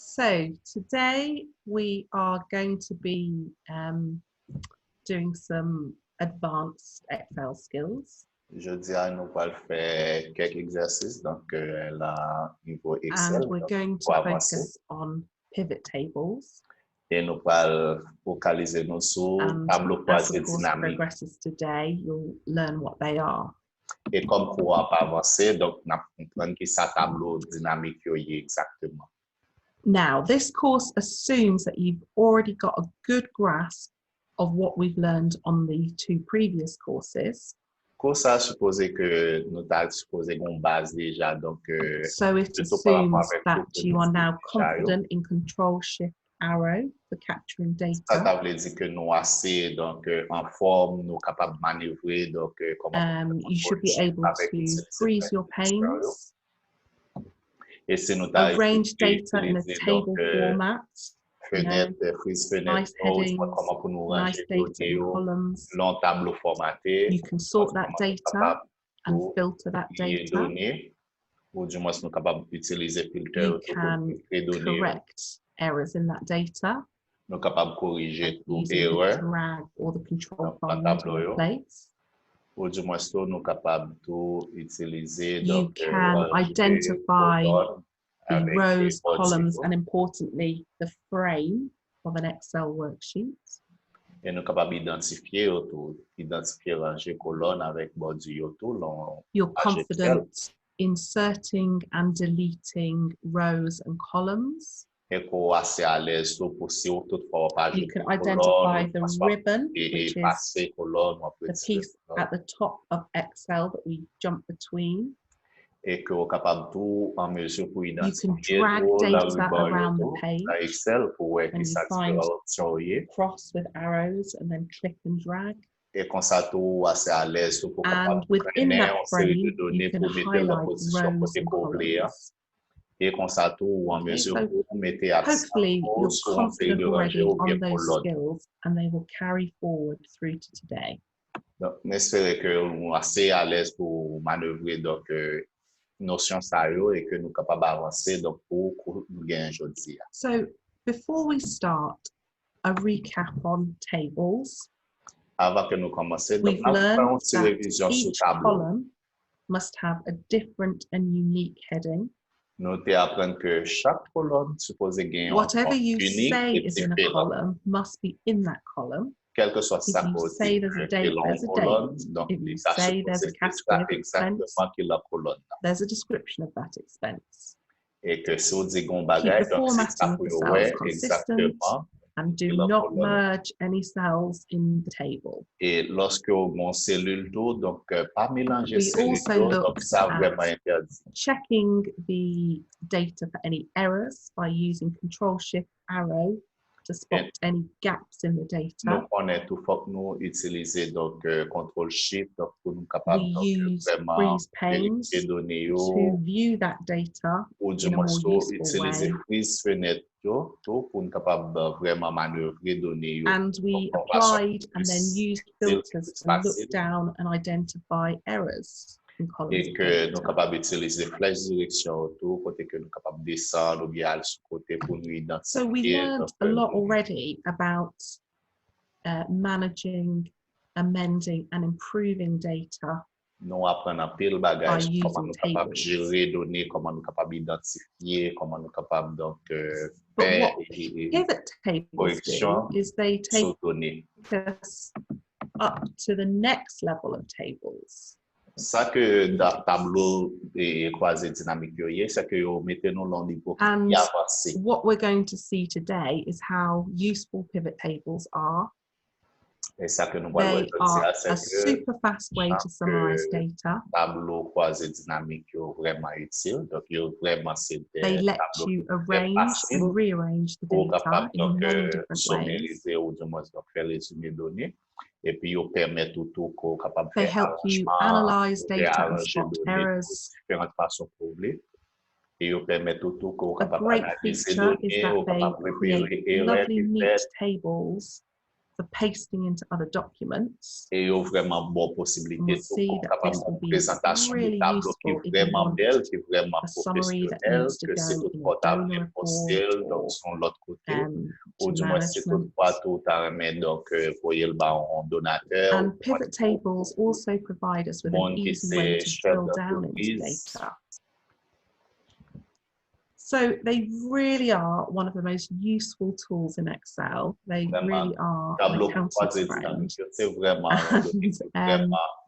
So today we are going to be doing some advanced Excel skills. Jeudi, nous allons faire quelques exercices donc la niveau Excel And we're going to pour avancer. focus on pivot tables. Et nous allons focaliser nous sur And tableau as croisé the course dynamique. progresses today, you'll learn what they are. Et comme pour avancer, donc nous comprenons que ça tableau dynamique est exactement. Now, this course assumes that you've already got a good grasp of what we've learned on the two previous courses. Course a supposé que nous avons supposé une base déjà, donc So it assumes that you are now confident in Control Shift Arrow for capturing ça data. veut dire que nous assez donc en forme, nous capables de manœuvrer donc comment You should be able to freeze your panes, et si nous arrange data in a table format, fenêtre, freeze fenêtre, nice headings, comment pour nous nice ranger data in columns. long tableau formaté. You can sort that data and filter that data. Données, ou du moins nous capables d'utiliser filtre You can correct errors in that data nous capables corriger tout using the erreur drag or the control dans file tableau into place. ou du moins nous capables tout utiliser You donc can identify the rows, columns, and importantly, the frame of an Excel worksheet. et nous capables d'identifier ranger colonne avec body tout. You're confident inserting and deleting rows and columns. Et qu'on assez à l'aise pour si toutefois pas You can identify the ribbon, which is the piece at the top of Excel that we jump between. Et que capable tout en mesure pour identifier. You can drag data around the page. Excel pour and you find cross with arrows and then click and drag. Et comme ça tout assez à l'aise pour and within that frame, you can highlight rows and columns. Et comme ça tout en mesure pour mettre accent hopefully you're confident already on those skills and they will carry forward through to today. Donc, j'espère que nous assez à l'aise pour manœuvrer donc notion sérieux et que nous capables d'avancer donc pour nous gagner aujourd'hui. So before we start, a recap on tables. Avant que nous commencions, we've learned that each column must have a different and unique heading. Nous apprenons que chaque colonne supposée gagner whatever you say is in a column must be in that column. Quel que soit sa if you say there's a date, there's a date. If you say there's a category of expense, there's a description of that expense. Et que si on dit qu'on Keep bagaille, the formatting of the cells consistent and do not merge any cells in the table. Et lorsque on cellule tout, donc pas mélanger we also look at checking the data for any errors by using Control-Shift-Arrow to spot any gaps in the data. On est tout faut que nous utiliser donc Control-Shift pour nous capable we use freeze panes to view that data in a more useful way. Freeze fenêtre pour nous capable vraiment manœuvrer données. And we applied and then used filters to look down and identify errors. Et que nous capables d'utiliser flèche direction autour côté que nous capables descendre ou bien sur côté pour nous identifier. So we learned a lot already about managing, amending and improving data. Nous apprenons un pile bagage comment nous capables gérer données, comment nous capables identifier, comment nous capables donc faire pivot tables do is they take us up to the next level of tables. Ça que tableau et croisé dynamique c'est que vous mettez nous dans niveau and what we're going to see today is how useful pivot tables are. Et ça que nous they are a super fast way to summarize data. Tableau croisé dynamique vraiment utile donc vraiment c'est they let you arrange and rearrange the data in many different ways. Ou du moins donc faire résumé données. Et puis, ils permettent tout capable they help you analyze data and spot errors. Différentes façons et ils permettent tout a great feature is that they create lovely neat tables for pasting into other documents. Et il y a vraiment bonne possibilité We'll see pour that capable this will une be présentation de really tableau qui useful est if you vraiment want belle, qui est vraiment a summary that professionnelle, needs to que c'est go tout in a portable donor et possible, report donc or son l'autre côté, ou to du moins c'est tout management. pas tout à remettre, donc pour y le bas en donateur. And pivot tables also provide us with an Monde qui easy way c'est to chef drill down into d'entreprise. data. So they really are one of the most useful tools in Excel. They really are an Tableau accountant's friend. C'est vraiment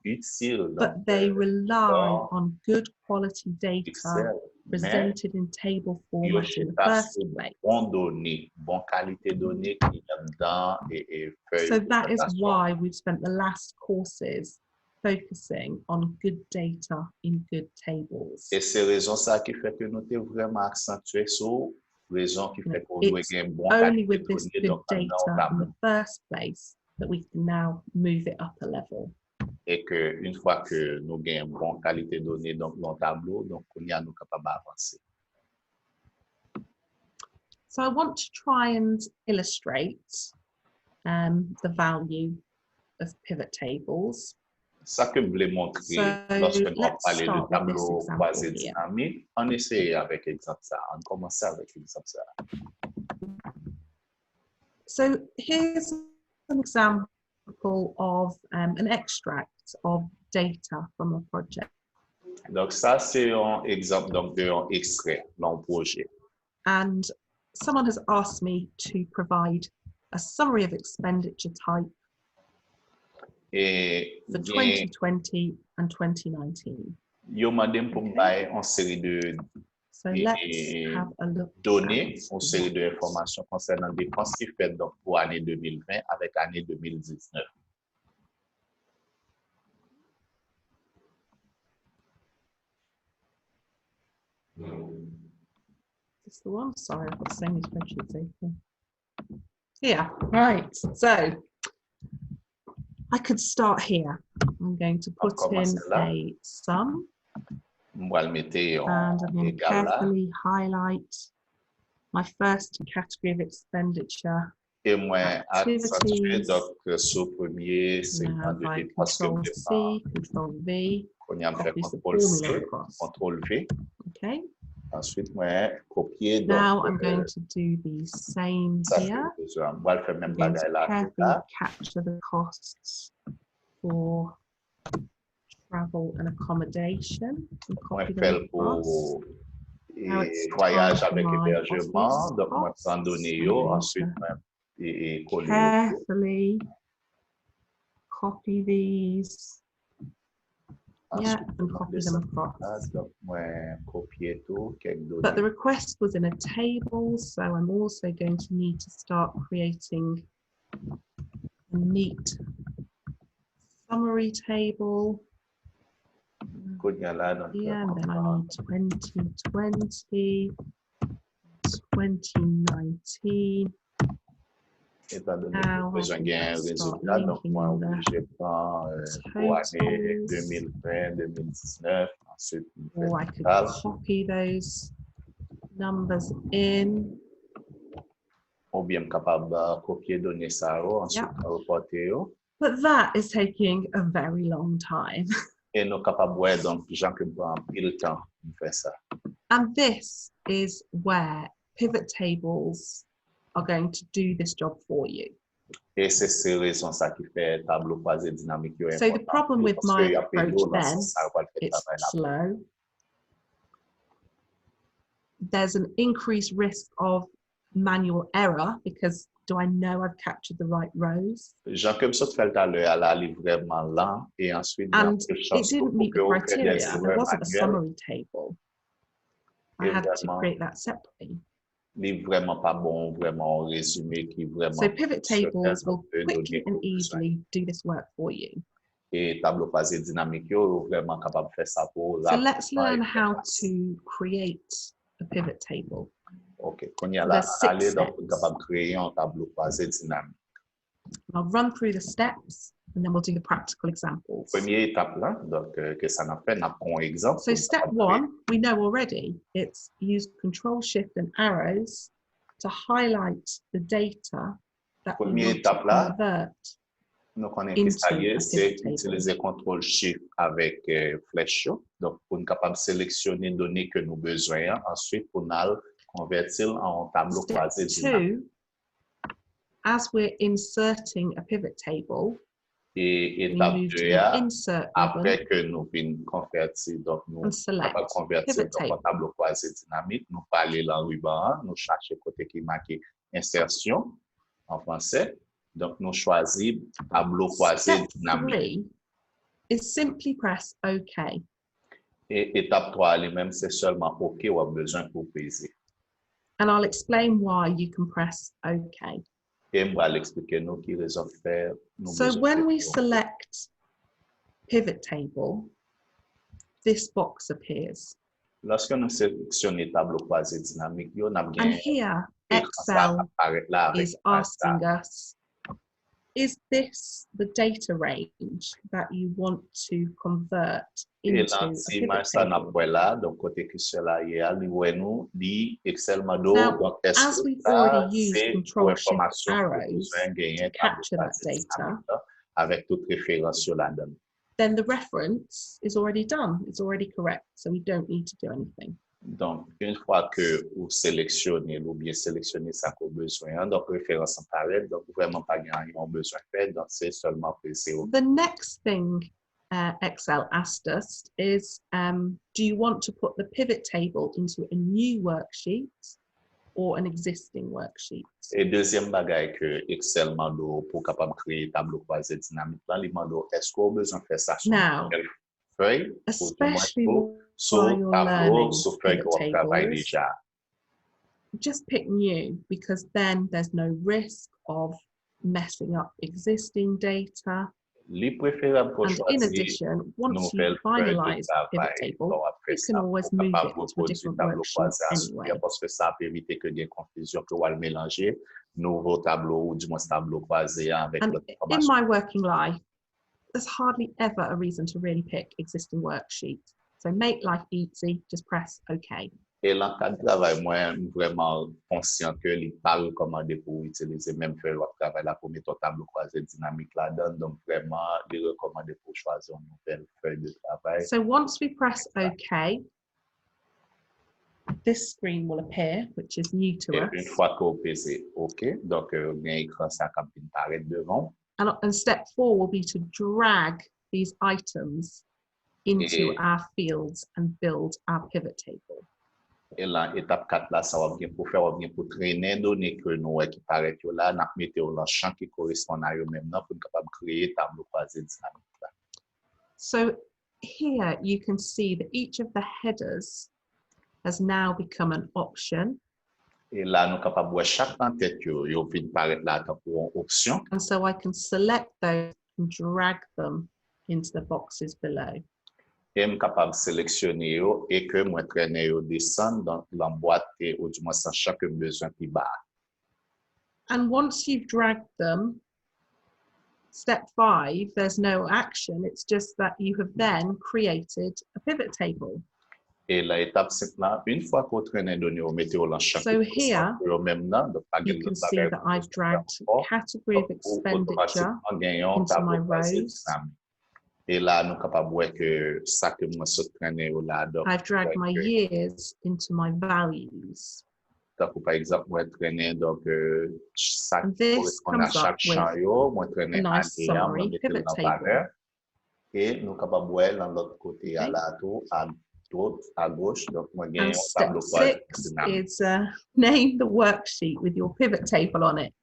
utile. But they rely on good quality data Excel, presented in table format in the first place. Bon données, bon qualité données qui est dedans et So that is why we've spent the last courses focusing on good data in good tables. Et c'est raison ça qui fait que nous sommes vraiment accentués sur raison qui fait qu'on doit It's gagner bon only qualité with this données good donc data in the first place that we can now move it up a level. Et que une fois que nous gagnons bon qualité données donc dans le tableau, donc on y a nous capable d'avancer. So I want to try and illustrate the value of pivot tables. Ça que je voulais montrer lorsque nous allons parler de tableau Kwaze dynamique, on essaie avec exemple ça, on commence avec exemple ça. So here's an example of an extract of data from a project. Donc ça c'est un exemple donc d'un extrait d'un projet. And someone has asked me to provide a summary of expenditure type for 2020 and 2019. Yo mandem pour m'bailler une série de données, une série d'informations concernant des dépenses qui faites donc pour année 2020 avec année 2019. Is this the one? Sorry, I've got so many spreadsheets open. Yeah, right. So I could start here. I'm going to put in a sum. And I'm going to carefully highlight my first category of expenditure. Activities. Now I Control C, Control V, copies the formula across. Okay. Now I'm going to do the same here. I'm going to carefully capture the costs for travel and accommodation and copy them across. Now it's time for my office costs. Carefully copy these. Yeah, and copy them across. But the request was in a table, so I'm also going to need to start creating a neat summary table. Yeah, and then I need 2020, 2019. Now I can start linking the totals, or I could copy those numbers in. Yep. But that is taking a very long time. And this is where pivot tables are going to do this job for you. So the problem with my approach then, it's slow. There's an increased risk of manual error because do I know I've captured the right rows? And it didn't meet the criteria. There wasn't a summary table. I had to create that separately. So pivot tables will quickly and easily do this work for you. So let's learn how to create a pivot table. There's 6 steps. I'll run through the steps and then we'll do the practical examples. So step 1, we know already, it's use Control Shift and arrows to highlight the data that we Première want to étape là, convert nous connaissons que into ça y a est, c'est pivot table. utiliser CTRL SHIFT avec flèche. Donc, pour nous capable de sélectionner les données que nous avons besoin. Ensuite, pour nous convertir en tableau Step croisé dynamique. 2, as we're inserting a pivot table, Et we étape move to 2, the insert ribbon après que nous venons convertir, donc nous and select capable de convertir pivot dans un table. tableau croisé dynamique. Nous parlons dans le ruban, nous cherchons côté qui est marqué insertion en français. Donc, nous choisissons tableau croisé Step dynamique. 3 is simply press OK. Et étape 3, elle-même, c'est seulement OK ou a besoin pour peser. And I'll explain why you can press OK. Et je vais expliquer nous qui raison faire. So when we select pivot table, this box appears. Lorsque nous sélectionnons tableau croisé dynamique, nous avons And here, Excel is asking us, is this the data range that you want to convert into a pivot table? Now, as we've already used Control-Shift arrows to capture that data, avec toute référence sur la donne. then the reference is already done. It's already correct, so we don't need to do anything. Donc, une fois que vous sélectionnez ou bien sélectionnez ça qu'on a besoin, donc référence apparaît, donc vraiment pas rien besoin de faire, donc c'est seulement presser au. The next thing Excel asked us is, do you want to put the pivot table into a new worksheet or an existing worksheet? Et deuxième bagaille que Excel mando pour capable créer tableau croisé dynamique, là, il mando est-ce qu'on a besoin de faire ça sur Now, une feuille, especially sur while tableau, learning sur feuille pivot qu'on travaille tables, déjà. just pick new, because then there's no risk of messing up existing data. Les préférables pour And in choisir addition, once you nouvelle feuille de finalize the pivot travail, table, bon, après you ça, can always pour move capable it to a reproduire different tableau worksheet croisé à anyway. suivre, parce que ça peut éviter que des confusions, que vous allez mélanger nouveau tableau ou du moins tableau croisé avec And l'autre in information. my working life, there's hardly ever a reason to really pick existing worksheets. So make life easy, just press OK. Et dans le cadre de travail, moi, je suis vraiment conscient que les pas recommandé pour utiliser même feuille de travail là pour mettre un tableau croisé dynamique là-dedans. Donc, vraiment, il est recommandé pour choisir une nouvelle feuille de travail. So once we press OK, this screen will appear, which is new to Et us. une fois qu'on pèse OK, donc, bien écran ça quand il paraît devant. And step 4 will be to drag these items into our fields and build our pivot table. Et là, étape 4 là, ça va bien pour faire, va bien pour traîner données que nous qui paraît là, nous mettons dans le champ qui correspond à eux-mêmes pour être capable de créer tableau croisé dynamique là. So here you can see that each of the headers has now become an option. Et là, nous sommes capables de voir chaque en-tête qui vient paraître là pour une option. And so I can select those and drag them into the boxes below. Et je suis capable de sélectionner et que je traîne descendre dans la boîte et ou du moins sans chaque besoin plus bas. And once you've dragged them, step 5, there's no action. It's just that you have then created a pivot table. Et l'étape 5 là, une fois qu'on traîne données, on met dans chaque So here, même là, you can see that I've dragged category of expenditure into my rows. Et là, nous sommes capables de voir que ça que moi je traîne là. I've dragged my years into my values. Donc, par exemple, moi traîner donc ça correspond à chaque champ, moi traîner a nice summary pivot table. Et nous sommes capables de voir dans l'autre côté à la tour, à gauche, donc moi gagne un tableau croisé. Step 6 is name the worksheet with your pivot table on it.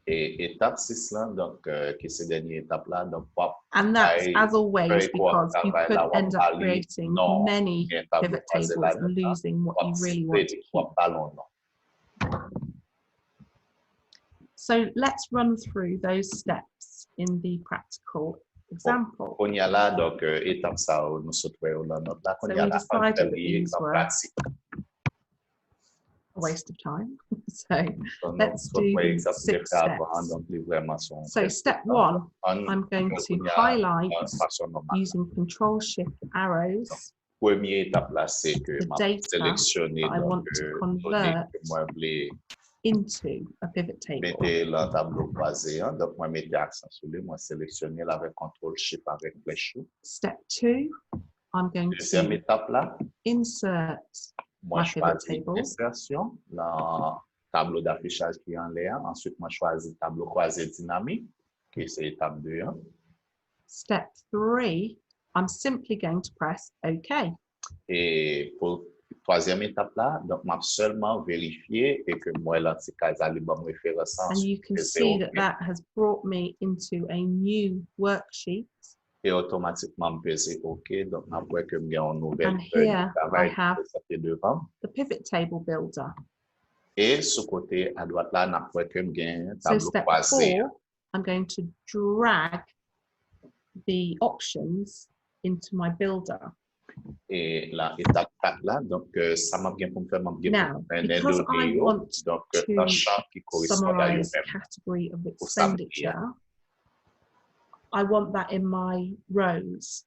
Et étape 6 là, donc qui c'est dernière étape là, donc and that's as always because you could end up creating many pivot tables and losing what you really want to keep. So let's run through those steps in the practical example. On y a là donc étape ça nous sautons là notre là qu'on y a là a waste of time. So let's do the 6 steps. So step 1, I'm going to highlight using Control-Shift arrows the data that I want to convert into a pivot table. Mettez le tableau croisé. Hein? Donc, moi, mettez accent sur lui. Moi, sélectionnez avec CTRL-SHIFT avec flèche. Step 2, I'm going Deuxième to étape là, insert moi, my pivot choisis table. insertion, le tableau d'affichage qui est en l'air. Ensuite, moi, choisis tableau croisé dynamique, qui c'est étape 2. Hein? Step 3, I'm simply going to press OK. Et pour la troisième étape là, donc, moi, seulement vérifier et que moi, l'anticase a libre référence. And you can see that that has brought me into a new worksheet. Et automatiquement, je vais OK. Donc, après que j'ai une nouvelle And feuille here de travail, I have devant. the pivot table builder. Et ce côté à droite là, après que j'ai un So tableau step croisé. 4, I'm going to drag the options into my builder. Et la étape 4 là, donc ça m'a bien pour me faire Now, because I want donc to un champ qui correspond à summarize lui-même. category of expenditure, I want that in my rows.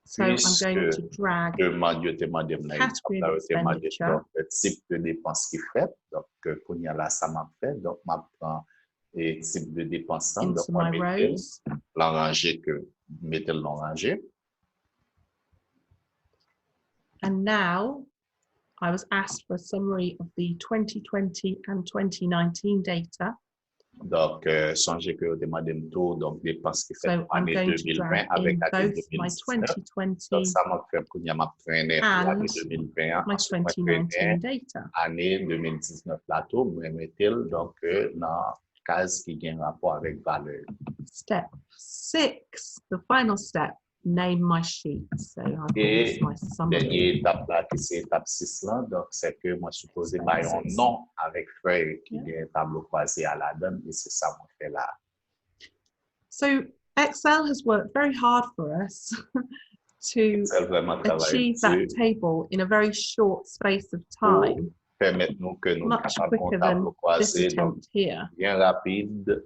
So I'm going to drag category of expenditure le type de dépense qui fait. Donc, pour y aller, ça m'a fait. Donc, je prends le type de dépense. into my rows. L'arranger que mettez l'arranger. And now I was asked for a summary of the 2020 and 2019 data. Donc, songez que vous demandez un tour, donc dépenses qui fait So I'm année going to 2020 drag avec in année both my 2019. 2020 Donc, ça m'a fait pour y aller traîner l'année 2020. my 2019 data. Année 2019 là tout, mais mettez-le donc dans case qui a un rapport avec valeur. Step 6, the final step, name my sheet. So I'll call this my summary. Dernière étape là, qui c'est étape 6 là, donc c'est que moi supposé un nom avec feuille qui a un tableau croisé à la donne, et c'est ça qu'on fait là. So Excel has worked very hard for us to achieve that table in a very short space of time. Permettre-nous que nous Much capables quicker de than tableau this croisé, donc attempt here. bien rapide,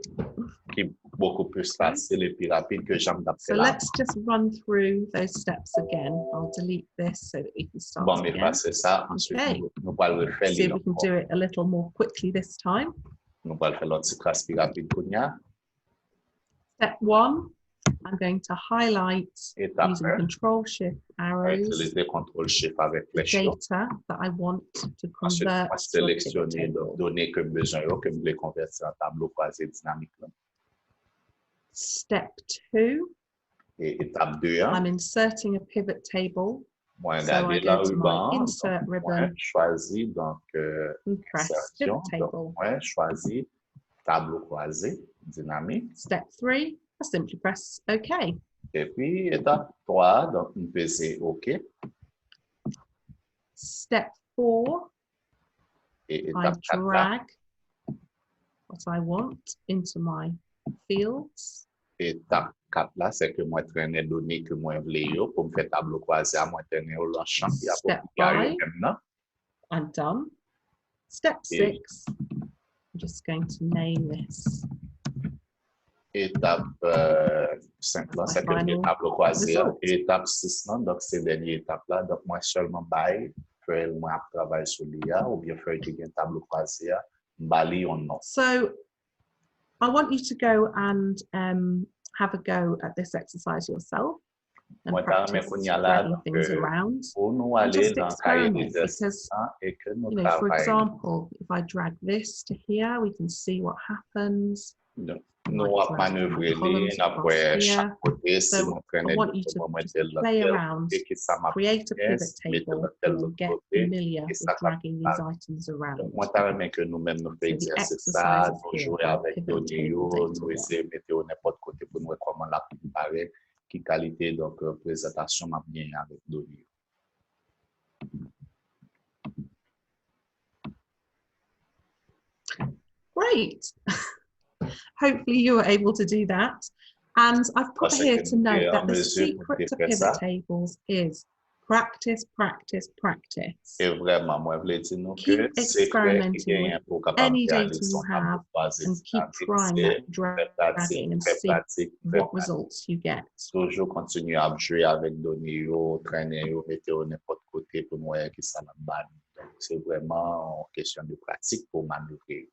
qui est beaucoup plus facile et plus rapide que j'aime So d'appeler là. let's just run through those steps again. I'll delete this so that we can start Bon, mais again. c'est ça. Ensuite, Okay. nous allons le refaire. See if we can do it a little more quickly this time. Nous allons faire l'autre trace plus rapide qu'on y a. Step 1, I'm going to highlight Étape using 1. Control-Shift arrows Utiliser CTRL-SHIFT avec the flèche. data that I want to Ensuite, convert moi, to a pivot sélectionner les table. données que besoin, que je voulais convertir en tableau croisé dynamique. Là. Step 2, Et étape 2, I'm inserting a pivot table. moi, So I regarder go le to my ruban, insert donc, ribbon moi, choisis donc and press insertion, pivot table. donc moi, choisis tableau croisé dynamique. Step 3, I simply press OK. Et puis, étape 3, donc, on peut dire OK. Step 4, Et I étape 4, là, drag what I want into my fields. étape 4, là, c'est que moi, traîner données que moi, je voulais pour me faire tableau croisé, à moi, traîner au champ qui a Step approprié 5, maintenant. I'm done. Step 6, I'm just going to name this. Étape 5, là, c'est que le tableau croisé. Étape 6, là, donc c'est la dernière étape là. Donc, moi, seulement bail, faire moi travail sur l'IA ou bien faire un tableau croisé, bali ou non. So, I want you to go and have a go at this exercise yourself and practice dragging things around. And just experiment because, you know, for example, if I drag this to here, we can see what happens. Nous allons manœuvrer après chaque côté. Si So I want you to play around, create a pivot table, and get familiar with dragging these items around. Moi, je veux que nous-mêmes nous fassions exercice ça, nous jouer avec données, nous essayer de mettre n'importe côté pour nous comment la préparer, qui qualité donc présentation m'a bien avec données. Great. Hopefully you were able to do that. And I've put here to note that the secret to pivot tables is practice, practice, practice. Keep experimenting with any data you have and keep trying that dragging and see what results you get. Toujours continuer à jouer avec données, traîner, mettre n'importe côté pour voir qui ça la bonne. C'est vraiment une question de pratique pour manœuvrer.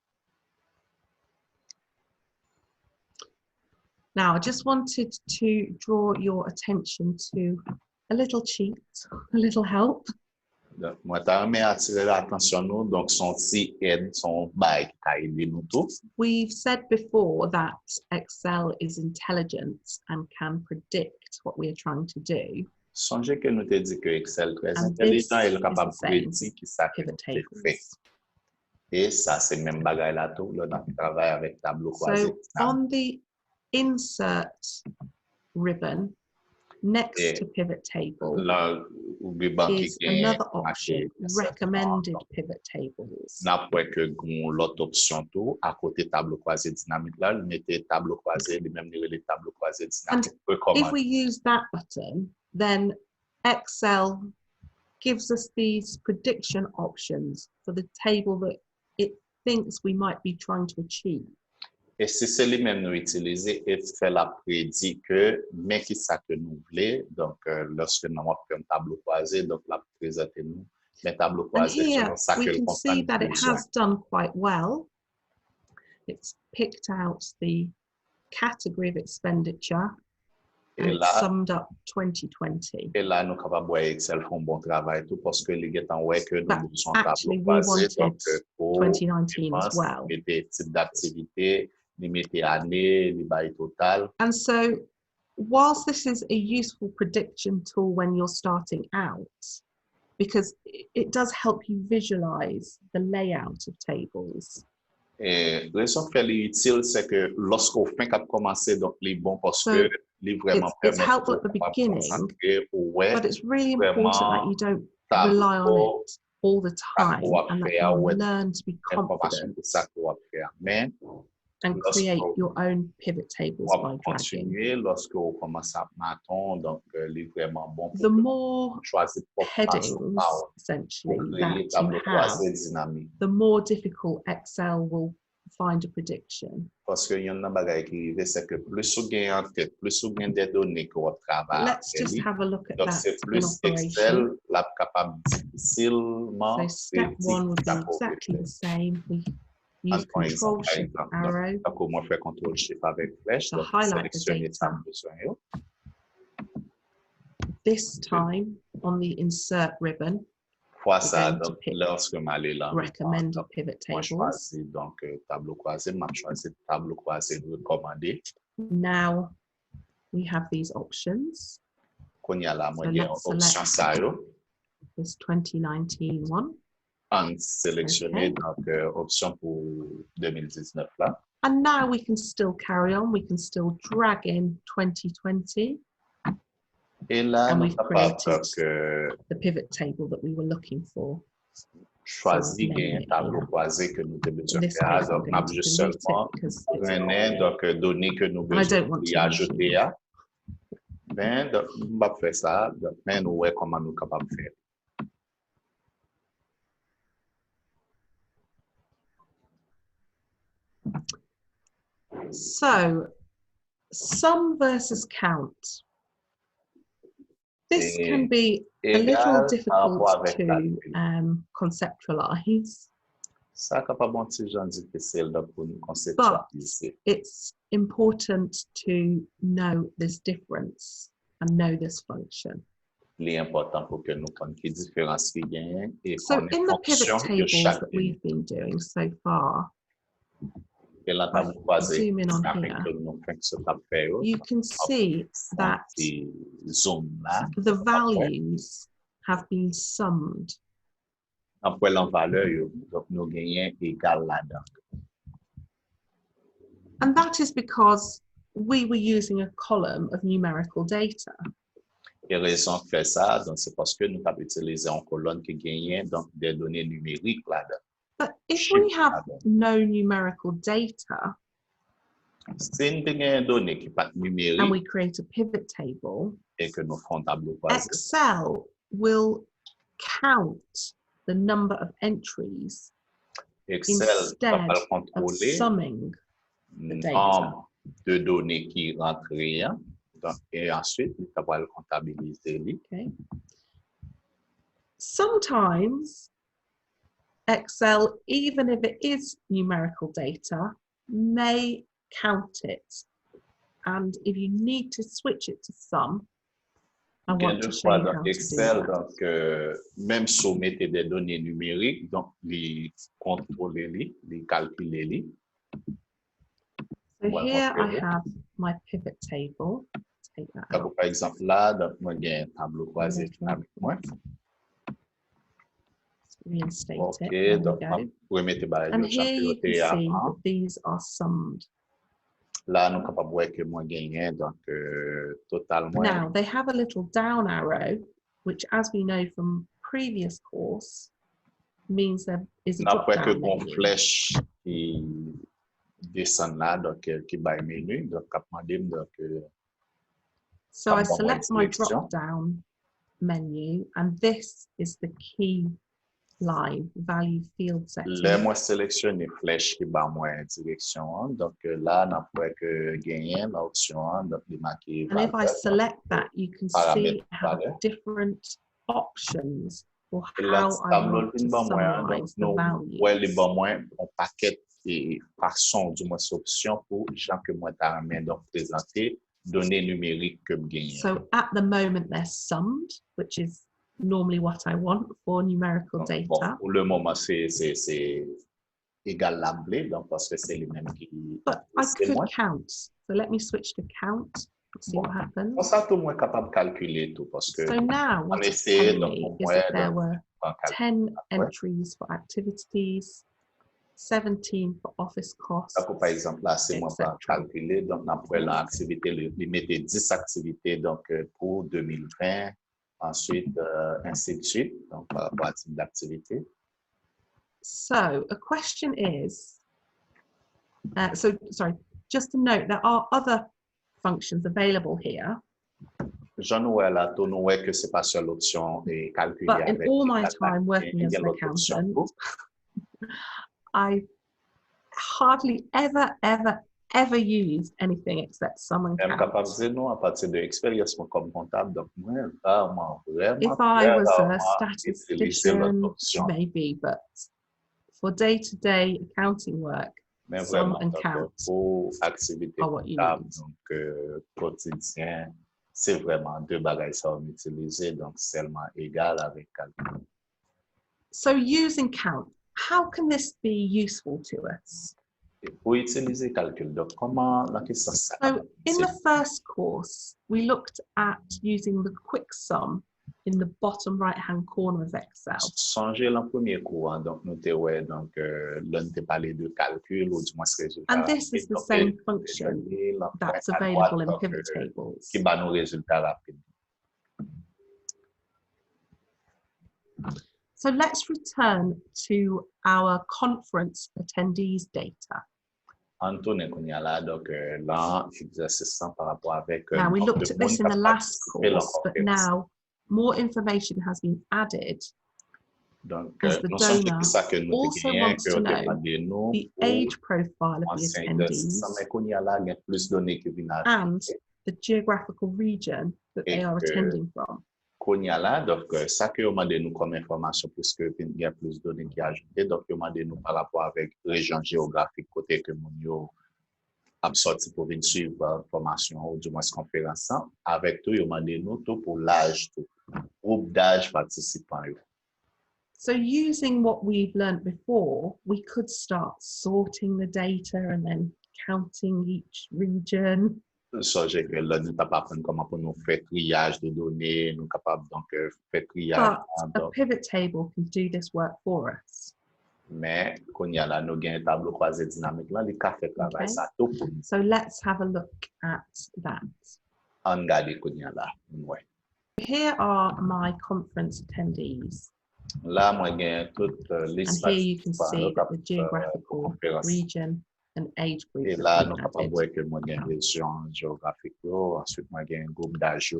Now, I just wanted to draw your attention to a little cheat, a little help. Donc, moi, t'as aimé attirer l'attention nous, donc son petit aide, son bail qui a aidé nous tous. We've said before that Excel is intelligent and can predict what we are trying to do. Songez que nous te dit que Excel très And intelligent, this il est capable de is the same. prédire qui ça que Pivot nous fait. tables. Et ça, c'est même bagaille là tout, là, dans le travail avec Tablo Kwaze. So on the insert ribbon next to pivot table Là, oublie pas is qu'il y a another option, recommended pivot tables. n'a pas que l'autre option tout, à côté Tablo Kwaze dynamique là, il mettait Tablo Kwaze, lui-même les Tablo Kwaze dynamique. If we use that button, then Excel gives us these prediction options for the table that it thinks we might be trying to achieve. Et si c'est lui-même nous utiliser, et fait la prédit que, mais qui ça que nous voulons, donc lorsque nous avons un tableau croisé, donc la présenter nous, mais tableau And croisé, here selon ça we que le can see that it besoin. has done quite well. It's picked out the category of expenditure and it's summed up 2020. Et là, nous sommes capables de voir Excel font un bon travail tout parce que les gens ont que nous But besoin actually, tableau we croisé, donc wanted 2019 as well. mettez type d'activité, mettez année, les bails total. And so, whilst this is a useful prediction tool when you're starting out, because it does help you visualize the layout of tables. Et la raison pour laquelle utile, c'est que lorsqu'on fait qu'à commencer, donc les bons parce que les vraiment it's helpful at the beginning, but it's really important that you don't rely on it all the time and that you learn to be confident and create your own pivot tables by dragging. The more headings, essentially, that you have, the more difficult Excel will find a prediction. Parce que y en a bagay qui arrive, c'est que plus ou gain en tête, plus ou gain des données qu'on travaille. Let's just have a look at donc that c'est in plus Excel, operation. la capable difficilement. So step one would be exactly the same. We use Control Shift Arrow Comment faire Control Shift avec flèche, to donc highlight the sélectionner ça data. besoin. This time on the Insert ribbon, Fois ça, donc lorsque m'aller là, recommended pivot moi tables. choisis donc tableau croisé, m'a choisi tableau croisé recommandé. Now we have these options. Qu'on y a là, So moi, il y a let's option ça yo. This 2019 one. En sélectionner donc option pour 2019 là. And now we can still carry on. We can still drag in 2020. Et là, And nous we've sommes created que the pivot table that we were looking for. choisir un tableau croisé que nous devons In this faire. case, I'm Donc, going nous to juste delete seulement it because it's prenez donc données que nous And I besoin don't want y to ajouter. mention Ben, donc, nous va faire ça. Donc, mais nous voyons comment nous sommes capables de faire. So, sum versus count. This can be a little difficult to conceptualize. Ça capable un petit genre difficile pour nous conceptualiser. It's important to know this difference and know this function. L'important pour que nous connaissions les différences qu'il y a et So in the pivot tables that we've been doing so far, zoom in on here, you can see that the values have been summed. And that is because we were using a column of numerical data. Et raison de faire ça, donc c'est parce que nous avons utilisé une colonne qui gagne donc des données numériques là-dedans. But if we have no numerical data, and we create a pivot table, Excel will count the number of entries instead of summing the data. De données qui rentrent, et ensuite, il va le comptabiliser. Okay. Sometimes Excel, even if it is numerical data, may count it And if you need to switch it to sum, I Bien want de to show fois you dans how to do Excel, that. donc même si vous mettez des données numériques, donc les contrôler, les calculer. So Voilà, here I have my pivot table. Take that out. par exemple, là, donc, moi, j'ai un tableau croisé dynamique. Reinstate OK, it. There we donc, go. vous mettez par And exemple, here you can champignon see avant. that these are summed. Là, nous sommes capables de voir que moi, gagné, donc, totalement. Now, they have a little down arrow, which, as we know from previous course, means there is a drop Après que down mon menu. flèche qui descend là, donc, qui bat menu, donc, donc, So I comme dans select mon my sélection. drop down menu, and this is the key line, value field setting. Là, moi, sélectionne les flèches qui bat moi direction. Donc, là, on a que gagner l'option, donc, les marquer. And if I select that, you can see I have different options for how I want to summarize the values. Ouais, les bons moins, on paquet et façon du moins option pour gens que moi t'as amené donc présenter données numériques que me gagner. So at the moment they're summed, which is normally what I want for numerical data. Bon, pour le moment c'est égal l'emblée, donc parce que c'est les mêmes qui. But I could count. So let me switch to count. See what happens. On ça tout le monde capable de calculer tout parce que. So now what it's telling me is that there were 10 entries for activities, 17 for office costs. Par exemple, là, c'est moi pas calculer. Donc, après l'activité, il mettait 10 activités donc, pour 2020. Ensuite, ainsi de suite. Donc, par rapport à type d'activité. So, a question is, sorry, just to note, there are other functions available here. J'en vois là, tout nous que c'est pas seule option et calculer. But in all my time working as an accountant, I hardly ever used anything except sum and count. If I was a statistician, maybe, but for day-to-day accounting work, sum and count are what you need. C'est vraiment deux bagages à utiliser, donc seulement égal avec calcul. So using count, how can this be useful to us? Pour utiliser calcul, donc comment la question ça? So in the first course, we looked at using the quick sum in the bottom right-hand corner of Excel. Songez le premier cours, donc nous t'avons donc l'on t'a parlé de calcul ou du moins résultat. And this is the same function that's available in pivot tables. Qui bat nos résultats rapides. So let's return to our conference attendees data. Now we looked at this in the last course, but now more information has been added. As the donor also wants to know the age profile of the attendees and the geographical region that they are attending from. Donc, ça que vous demandez nous comme information, puisque il y a plus de données qui ajoutées, donc vous demandez nous par rapport avec région géographique côté que nous avons sorti pour venir suivre formation ou du moins conférence, avec tout, vous demandez nous tout pour l'âge, tout groupe d'âge participant. So using what we've learned before, we could start sorting the data and then counting each region. So, j'ai que là, nous sommes capables comment pour nous faire triage de données, nous sommes capables donc faire triage. But a pivot table can do this work for us. Mais quand il y a là, nous avons un tableau croisé dynamique là, les cafés travaillent ça tout pour nous. So let's have a look at that. On regarde quand il y a là, ouais. Here are my conference attendees. Là, moi, j'ai toute liste. And here you can see that the geographical region and age group. Et là, nous sommes capables de voir que moi, j'ai une région géographique. Ensuite, moi, j'ai un groupe d'âge.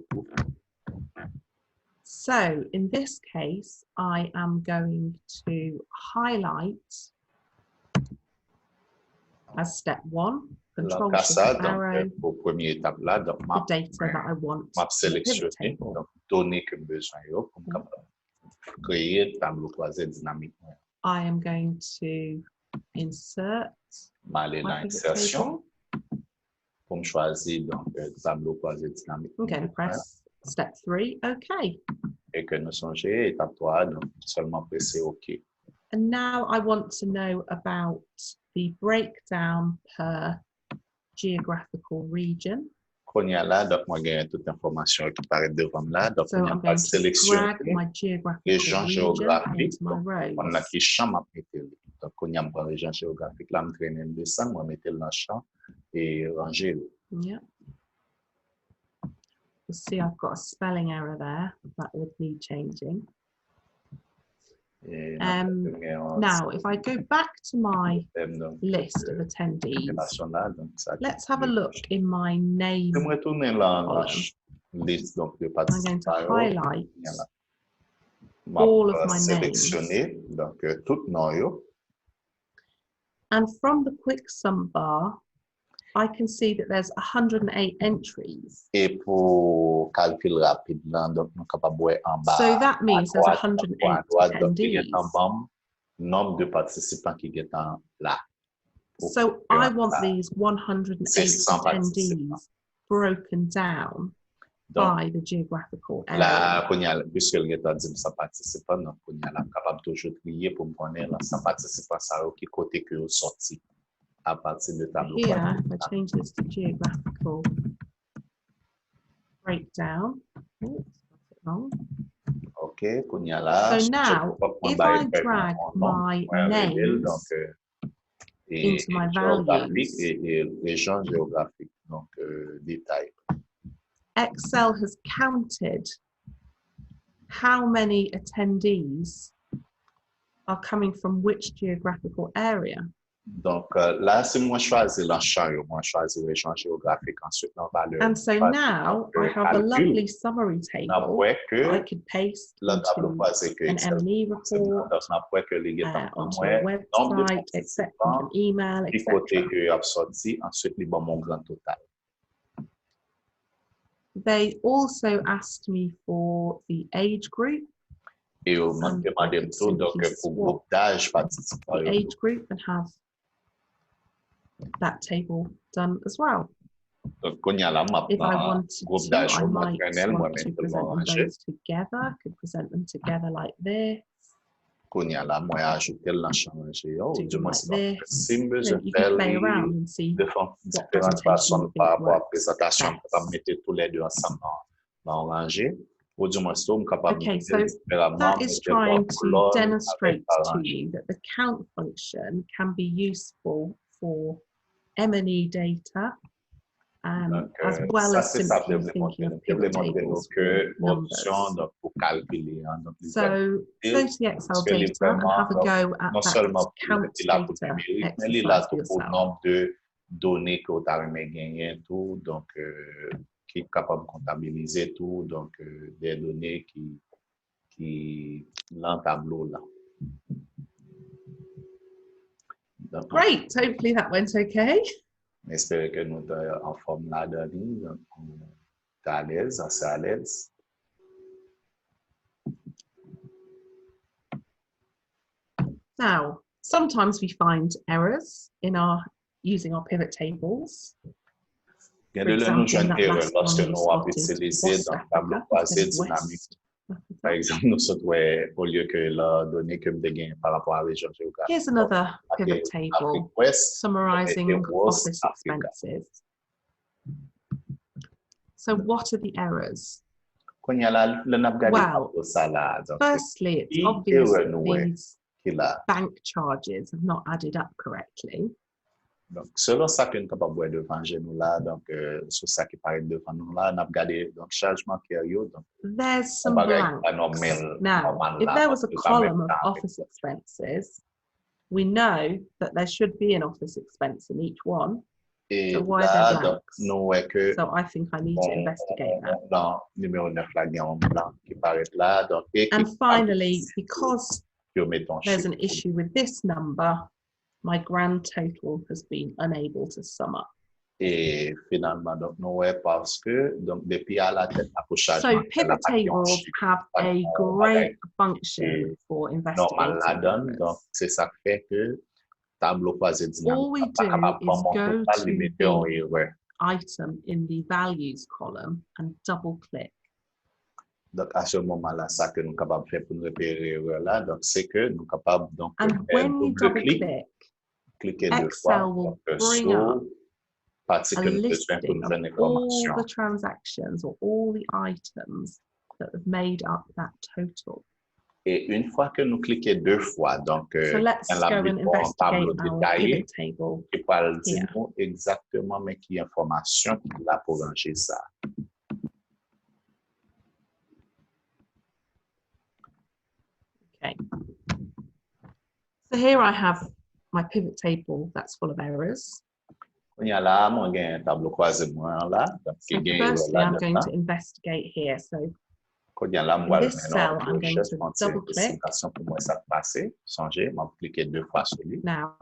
So, in this case, I am going to highlight as step 1, control shift arrow, première étape là, donc, the data that I want m'a sélectionné, donc données que besoin pour créer un tableau croisé dynamique. I am going to insert Aller dans insertion pour pour me choisir donc tableau croisé dynamique. I'm going to press step 3, OK. Et que nous songeons, étape 3, donc seulement presser OK. And now I want to know about the breakdown per geographical region. Qu'on y a là, donc moi j'ai toute l'information qui paraît devant là, donc So on y a I'm pas going to sélectionné drag my geographical région region géographique, into my rows. on a qui champ à mettre. Donc on y a une région géographique là, je traîne le dessin, moi mettre dans le champ et ranger. Yeah. You'll see I've got a spelling error there that would need changing. Now, if I go back to my list of attendees, let's have a look in my name column. I'm going to highlight all of my names. And from the quick sum bar, I can see that there's 108 entries. Et pour calcul rapide, donc nous capable voir en bas. So that means there's 108 attendees. Nombre de participants qui est là. So I want these 108 attendees broken down by the geographical area. Là, puisque le gars dit ça participant, donc on est capable toujours trier pour connaître ça participant ça qui côté que sorti. À partir de tableau. Here, if I change this to geographical breakdown. Oops, got it wrong. Okay, là, so now, if I drag my names into my values, région géographique, donc détail. Excel has counted how many attendees are coming from which geographical area. Donc là, si moi choisis l'enchant, moi choisis région géographique, ensuite on va le. And so now I have a lovely summary table I could paste into an M&E report, onto a website, etc., an email, etc. They also asked me for the age group. Et on m'a demandé tout donc pour groupe d'âge participant. The age group and have that table done as well. Donc quand il y a la map, if I wanted groupe to, d'âge I might maternel, want to present them both together. Could present them together like this. Quand il y a la moi ajouter l'enchaînement géant, du moins like si you je can play around and see différentes façons par rapport à la présentation, on mettre tous les deux ensemble dans rangée. Okay, so that is trying to demonstrate to you that the count function can be useful for M&E data, as well as simply thinking of pivot tables for numbers. So go to the Excel data and have a go at that count data exercise for yourself. Données que tu as gagné tout, donc qui est capable de comptabiliser tout, donc des données qui dans le tableau là. Donc, great, hopefully that went okay. J'espère que nous sommes en forme là dedans, donc tu es à l'aise, assez à l'aise. Now, sometimes we find errors in using our pivot tables. For example, lorsque nous avons utilisé dans le tableau croisé dynamique. Par exemple, nous sommes au lieu que la donnée que nous avons par rapport à la région géographique. Here's another pivot table summarizing office expenses. So what are the errors? Well, firstly, it's obvious that these bank charges have not added up correctly. Donc, selon ça que nous sommes capables de venger nous là, donc, sur ça qui paraît devant nous là, nous avons regardé donc chargement KREYOL. There's some blanks. Now, if there was a column of office expenses, we know that there should be an office expense in each one. So why are there blanks? So I think I need to investigate that. And finally, because there's an issue with this number, my grand total has been unable to sum up. Et finalement, donc, nous, parce que, donc, depuis à la tête, so pivot tables have a great function for investigating. Donc, c'est ça fait que tableau croisé dynamique. All we do is go to the item in the values column and double click. Donc, à ce moment-là, ça que nous sommes capables de faire pour nous repérer l'erreur là, donc c'est que nous sommes capables donc And when you double click, cliquer deux Excel fois will donc, bring up partie a que nous besoin pour listing nous of faire une all information. the transactions or all the items that have made up that total. Et une fois que nous cliquons deux fois, donc, So let's dans la go and un tableau investigate our détaillé, pivot table qui parle here. dire exactement mais qui information qu'il a pour ranger ça. Okay. So here I have my pivot table that's full of errors. Il y a là, moi, j'ai un tableau croisé là, donc So qui firstly, I'm going to là. investigate here. So Quand il y a là, in this cell, I'm going to double click. pour moi ça passer, changer, je vais cliquer deux fois sur lui. Now,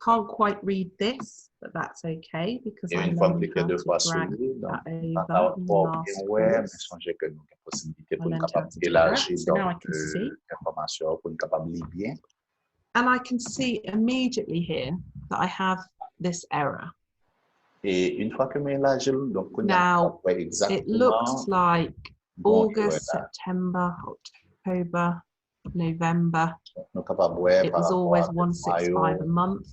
can't quite read this, but that's okay because Et I'm une fois learning cliquer how deux to fois sur drag lui, donc that over in the last mais course. changer que nous avons possibilité I pour nous learned how capable to do d'élargir that. So now I donc can see. information pour nous capable lire bien. And I can see immediately here that I have this error. Et une fois que m'élargis, donc on Now, a it exactement looks like bon August, là. September, October, November. Nous capable voir It par was rapport always à 165 a month.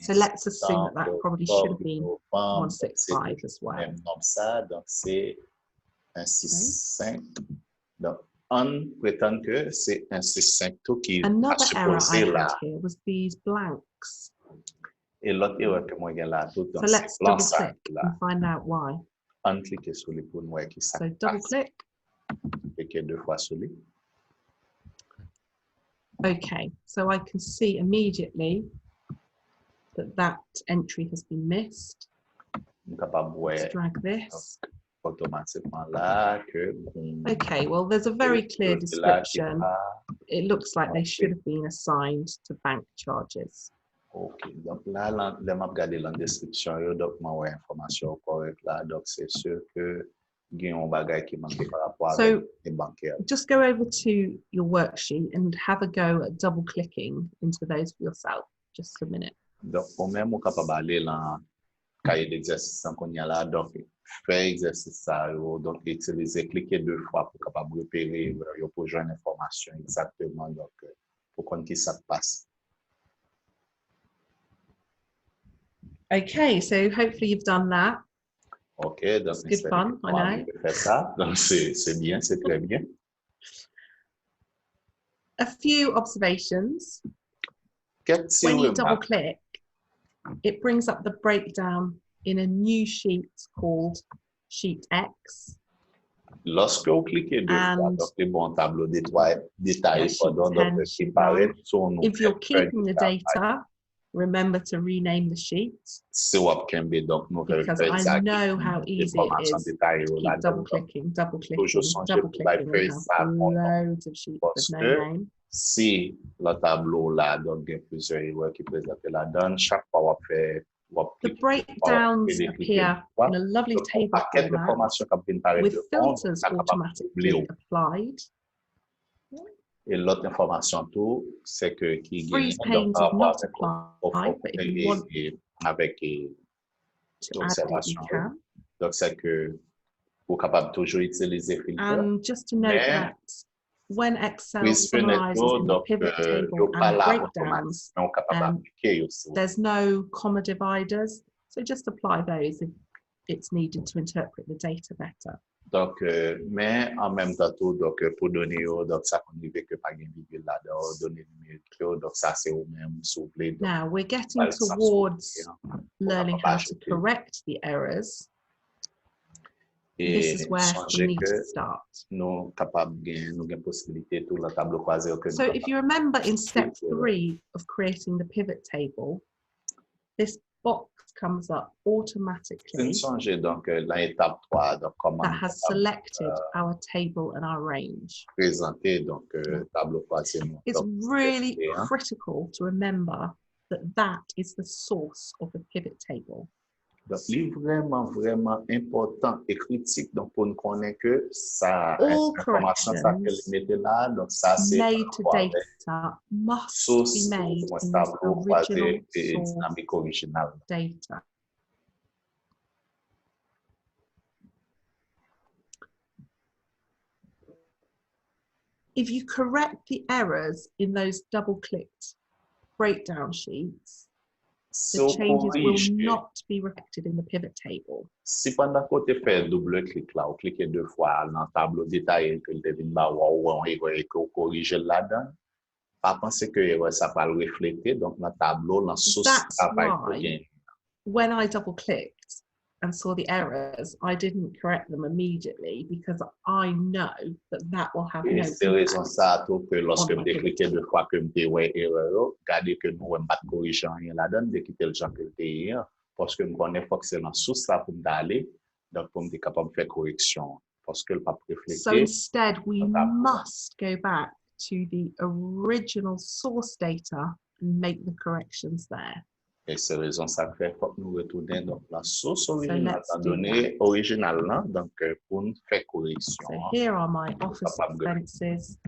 So let's assume that that probably should have been 165 as well. Même comme ça, donc c'est un 6,5. Donc, on prétend que c'est un 6,5 tout qui a Another error I supposé là. had here was these blanks. Et l'autre erreur que moi j'ai là, tout So dans let's ce plan double ça click là. and find out why. On clique sur lui pour nous voir qui ça. So double click. Cliquez deux fois sur lui. Okay, so I can see immediately that that entry has been missed. Nous capable voir Let's drag this. automatiquement là que Okay, well, there's a very clear description. It looks like they should have been assigned to bank charges. OK. Donc là, là, m'a regardé la description, donc m'a ouais information correcte là. Donc c'est sûr que il y a un bagage qui manque par rapport avec les bancaires. Just go over to your worksheet and have a go at double clicking into those for yourself. Just a minute. Donc, au même au capable d'aller dans cahier d'exercice qu'on y a là, donc faire exercice ça, donc utiliser, cliquer deux fois pour capable repérer, pour joindre l'information exactement, donc pour qu'on qui ça passe. Okay, so hopefully you've done that. OK, donc it's good fun, I know. Faire ça, donc c'est bien, c'est très bien. A few observations. Quelques When you double click, it brings up the breakdown in a new sheet called Sheet X. Lorsque vous cliquez deux fois, donc les bons tableaux détaillés, if you're keeping the data, remember to rename the sheet. Because I know how easy it is to keep double clicking, and have loads of sheets with no name. Si le tableau là, donc il y a plusieurs erreurs qui présentent la donne, chaque fois on fait the breakdowns appear in a lovely table format with filters automatically applied. Et l'autre information tout, c'est que qui freeze panes is not applied, but if you want avec l'observation, donc c'est que vous capable toujours utiliser filtre. And just to note that when Excel summarizes in the pivot table and breakdowns, there's no comma dividers, so just apply those if it's needed to interpret the data better. Donc, mais en même temps, tout, donc, pour donner, donc, ça qu'on dit que pas de virgule là, donner numérique, donc, ça, c'est au même souple. Now, we're getting towards learning how to correct the errors. This is where we need to start. So if you remember in step 3 of creating the pivot table, this box comes up automatically that has selected our table and our range. It's really critical to remember that that is the source of the pivot table. Donc, c'est vraiment important et critique donc pour nous connaître que ça information ça qu'elle mettait là donc ça c'est made to data must be made in the original source data. if you correct the errors in those double-clicked breakdown sheets, Si the on changes will corrige, not be reflected in the pivot table. si pendant que tu fais double clic là, ou cliquer deux fois dans le tableau détaillé que tu devine ba ou et que corrige là-dedans, pas penser que ça va le refléter donc dans le tableau, dans source That's travail why bien. when I double-clicked and saw the errors, I didn't correct them immediately because I know that that will have Et no c'est raison impact. ça tout que lorsque on je my pivot cliqué deux table. fois que je ouais erreur, regardez que nous ne pas corriger rien là-dedans, de quitter le champ que je parce que je connais faut que c'est dans source là pour m'aller, donc pour me capable de faire correction parce que le pas So refléter. instead, we dans le tableau. must go back to the original source data and make the corrections there. Et c'est raison ça fait faut que nous retourner dans la source originale, let's la do donnée originale là, donc pour nous faire correction. So here are my office capable de- expenses.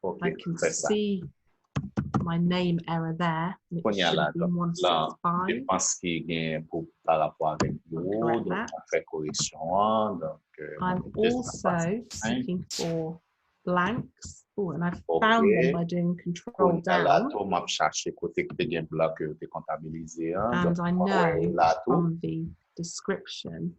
OK, I can fais ça. see my name error there. and Qu'on It y a should là, have been donc là, je 165. pense qu'il y a pour par rapport avec vous, correct donc that. on fait correction, donc I'm also seeking for blanks. Oh, and I've OK. found them by doing control Qu'on y a là, down. tout m'a cherché côté que tu as un bloc que tu comptabilisé, And I know là tout from the description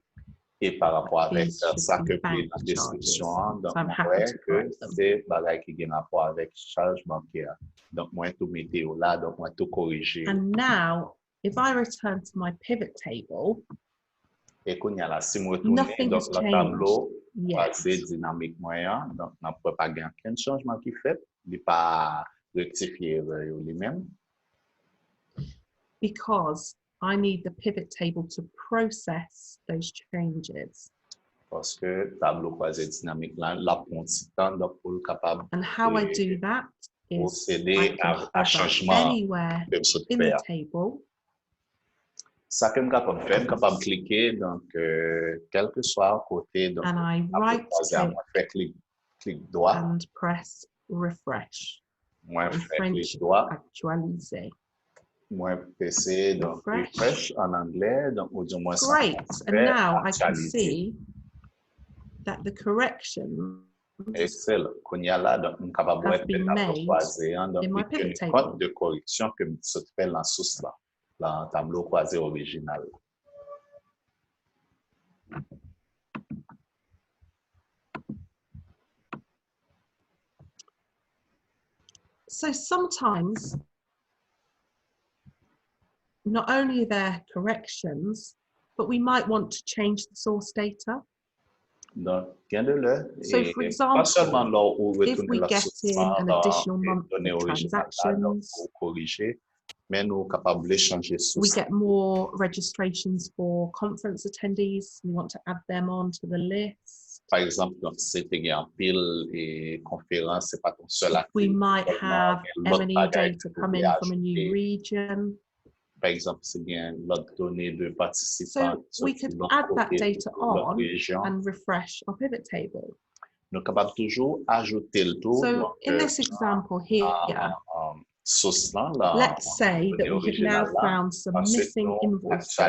et par rapport avec these should ça be que bank puis la description, charges. donc So I'm moi happy ouais to que correct them. c'est bagage qui a rapport avec charge bancaire. Donc moi tout mettre là, donc moi tout corriger. And now, if I return to my pivot table, Et qu'on y a là, si je retourne nothing dans has le changed tableau, yet. c'est dynamique moyen, donc on ne peut pas gagner aucun changement qui fait, il n'est pas rectifié lui-même. Because I need the pivot table to process those changes. Parce que le tableau croisé dynamique là, la prend du temps donc pour le capable And how I de do that is procéder I can à hover changement anywhere que je in faire. the table Ça que je suis capable de faire, je suis capable de cliquer, donc quel que soit le côté, donc and I right click faire clic droit, and press refresh. moi In faire French, clic droit, actualiser. moi PC, donc refresh en anglais, donc au moins ça. Great. And now I can actualiser. see that the corrections Excellent. Qu'on y a là, donc, on est capable de have been made croisé, donc, in my il y a pivot une table. compte de correction que se fait dans source là, dans le tableau croisé original. So sometimes, not only are there corrections, but we might want to change the source data. Donc, gardez-le. So Et for pas seulement example, là où if retourner we la get source in an additional dans month données of originales là, donc, transactions, pour corriger, mais nous sommes capables de changer we source. get more registrations for conference attendees. We want to add them onto the list. Par exemple, donc, si tu as un pile et conférence, c'est pas ton seul We activité might seulement, have mais l'autre M&E bagage data que come vous in pouvez from a new ajouter. region. Par exemple, c'est bien l'autre donnée de participants. So we could add that data on and refresh our pivot table. Nous sommes capables toujours ajouter le tout. So Donc, in this example here, source là, let's say that we have now found some missing invoices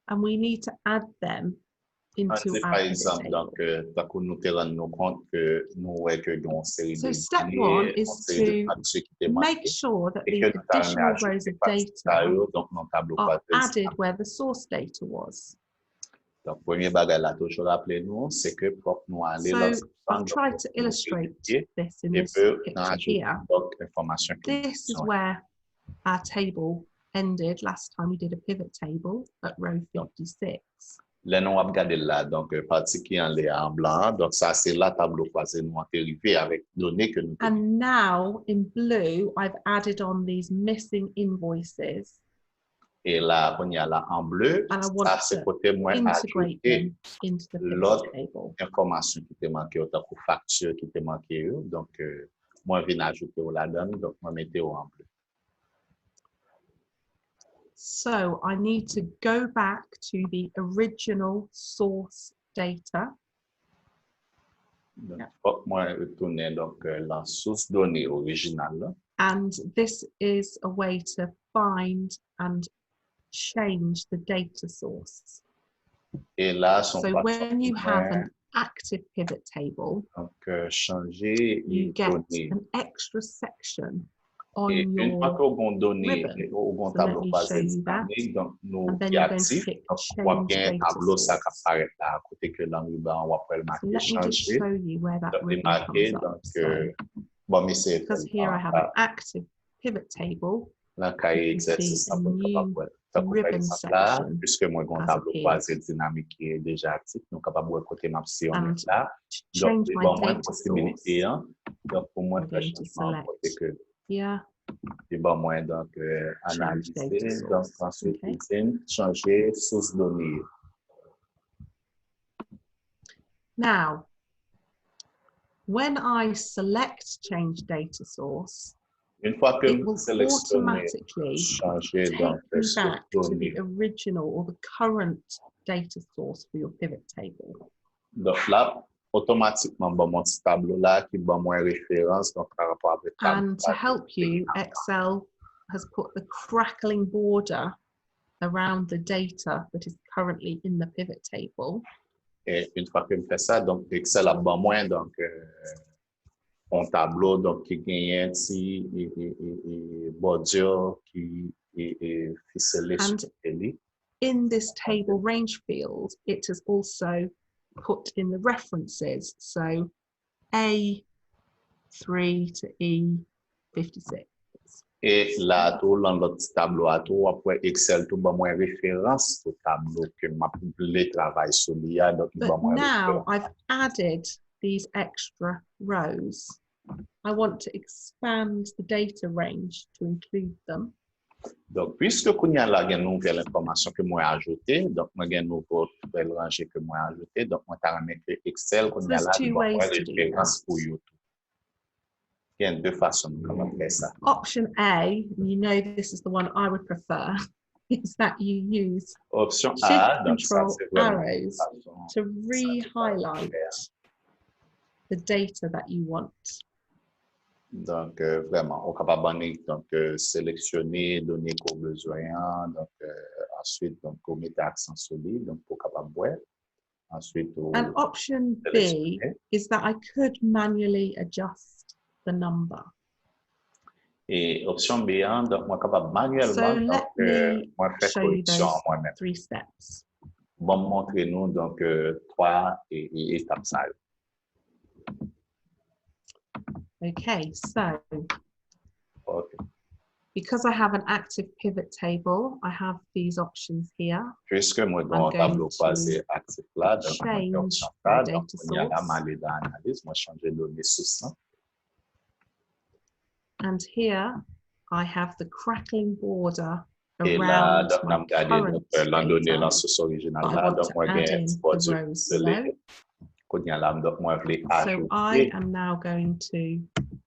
and we need to add them into our par pivot exemple, table. donc, nous te rendons compte que nous voyons que dans une série So de step données, one une is série de to parties qui étaient make marquées, sure that et the que nous avons additional ajouté rows of parties data donc, dans le tableau are croisé. added where the source data was. Donc, premier bagage là, toujours rappelez-nous, c'est que pour nous aller So là, I'll try to illustrate this in this picture here. This is where our table ended last time we did a pivot table at row 56. Là, nous avons regardé là, donc, partie qui est en blanc, donc ça, c'est la tableau croisé, nous avons arrivé avec données que nous avons. And now in blue, I've added on these missing invoices. Et là, on y a là en bleu, ça, c'est côté moins ajouté l'autre information qui était manquée, autant que facture qui était manquée, donc, moi, je viens ajouter là-dedans, donc, moi, mettez en bleu. So I need to go back to the original source data. Donc, moi, retourner donc la source donnée originale. And this is a way to find and change the data source. Et là, so when you have an active pivot table, Donc, changer you les get données. an extra section on Et une fois your qu'on donne ribbon. au So let tableau me croisé show you that. dynamique, donc nous And then qui you're going to actif, click donc on voit change bien un data tableau ça qui source. apparaît là, à côté que dans le ruban, on va pouvoir le So marquer let me just changer. show you where that Donc, il est ribbon marqué, comes up. donc, So, bon, mais c'est because here I have an active pivot table, dans le cahier you can exercice, see ça a peut new capable. Donc, par ribbon exemple, là, section puisque moi, j'ai un has tableau appeared. croisé dynamique qui est déjà actif, nous sommes capables de côté optionnel And là. to Donc, change c'est my bon, moins de data possibilités. source, Hein. Donc, pour moi, I'm le going to changement, c'est select que here, c'est bon, moins donc change data analyser, donc source. ensuite, Okay. changer source donnée. Now, when I select change data source, Une fois que it vous will sélectionnez, automatically changer take donc me source back to donnée. the original or the current data source for your pivot table. Donc là, automatiquement, bon, mon petit tableau là qui va moins référence donc par rapport avec And to help you, Excel has put the crackling border around the data that is currently in the pivot table. Et une fois que je fais ça, donc Excel a bon moins donc un tableau donc qui gagne ici et bordure qui est ficelé sur lui. In this table range field, it has also put in the references. So A3 to E56. Et là, tout dans notre tableau, à tout, après Excel, tout va moins référence au tableau que ma les travail sur l'IA. Donc, but now I've added these extra rows. I want to expand the data range to include them. Donc, puisque il y a la nouvelle information que moi ajouté, donc moi j'ai une nouvelle rangée que moi ajouté, donc moi t'as remis que Excel qu'on y a là, il va moins référence pour YouTube. Il y a deux façons de comment faire ça. Option A, you know this is the one I would prefer, is that you use Option Shift A, donc ça Control c'est vraiment arrows to re-highlight the data that you want. Donc, vraiment, on est capable de sélectionner, donner qu'on besoin. Donc, ensuite, donc, on met l'accent sur lui, donc, pour capable voir. Ensuite, and option B is that I could manually adjust the number. Et option B, donc, moi, capable manuellement, so donc, let me moi, faire show you correction those moi-même. 3 steps. Bon, montrer nous, donc, 3 étapes ça. Okay, so Okay. because I have an active pivot table, I have these options here. Puisque moi, dans un tableau croisé actif là, donc, change my data il y a la source. malle d'analyse, moi, changer de données sous ça. And here I have the crackling border Et là, around donc, my current l'endonné dans data. ce original I là, want donc, to moi, add j'ai in un the bordure rows below. donc, moi, je l'ai So I am now going to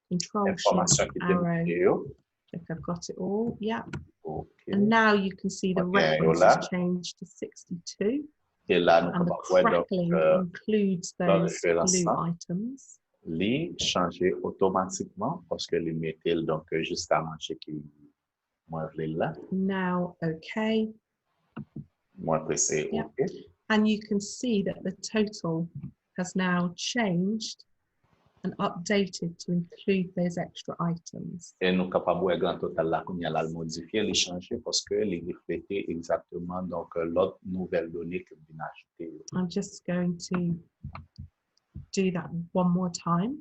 Control Shift arrow. Check I've got it all. Yeah. Okay. And now you can see the reference has changed to 62. Et là, and the crackling includes those blue items. Li changer automatiquement parce que les mettait donc jusqu'à manger qui moi là. Now, okay. Moi pressé Yep. OK. And you can see that the total has now changed and updated to include those extra items. Et nous capable de grand total là qu'on y a là le modifier, les changer parce que les refléter exactement donc l'autre nouvelle donnée que vous ajoutez. I'm just going to do that one more time.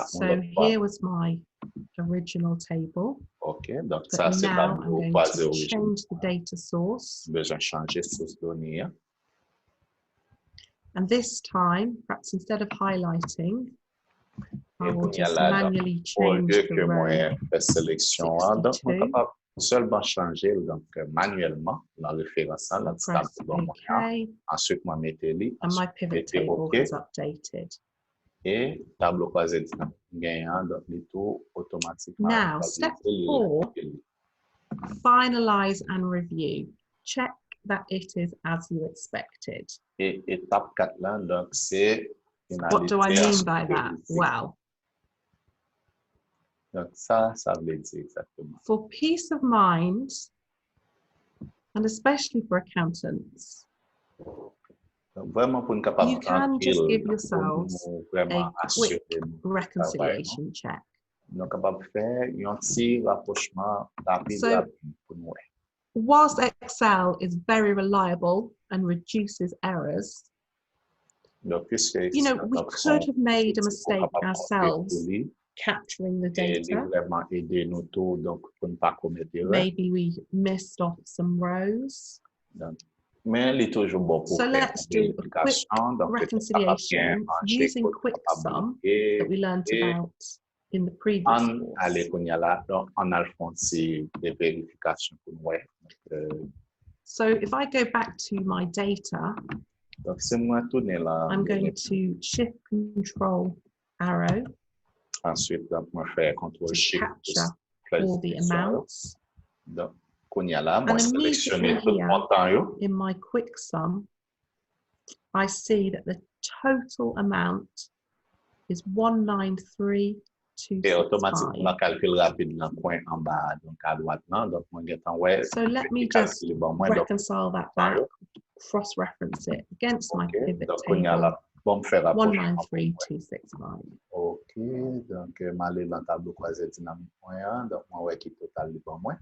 So here was my original table. OK, donc but ça c'est now I'm going to original. change the data source. Besoin changer source donnée. And this time, perhaps instead of highlighting, I will just manually change the row. Sélection, donc on est capable seulement changer donc manuellement la référence à la table. Ensuite, moi mettez les. And my pivot table is updated. Et tableau croisé gagnant donc les tout automatiquement. Now, step 4, finalize and review. Check that it is as you expected. Et étape 4 là, donc c'est what do I mean by that? Well, donc ça veut dire exactement. For peace of mind, and especially for accountants, Vraiment pour nous capable You can just give yourselves vraiment a quick assurer reconciliation check. nous capable faire un petit rapprochement rapide So, pour nous. whilst Excel is very reliable and reduces errors, Donc, puisque you know, we could have made a mistake ourselves capturing the data. vraiment aider nous tous donc pour ne pas commettre erreur. Maybe we missed off some rows. Donc, mais il est toujours bon pour So faire let's do a quick reconciliation using QuickSum that we learned about in the previous course. On a fait des vérifications pour nous. So if I go back to my data, Donc, si moi tourner là, I'm going to shift control arrow ensuite donc moi faire contrôle to shift capture all the amounts. Donc, qu'on y a là, moi And sélectionner immediately tout le here, montant yo. in my QuickSum, I see that the total amount is Et automatiquement 193,265. calcul rapide dans coin en bas donc à droite non donc moi get ouais. So let me just reconcile that back, cross-reference it against my pivot table. Bon faire 193,265. OK, donc m'aller dans tableau croisé dynamique moyen donc moi ouais qui total bon moins.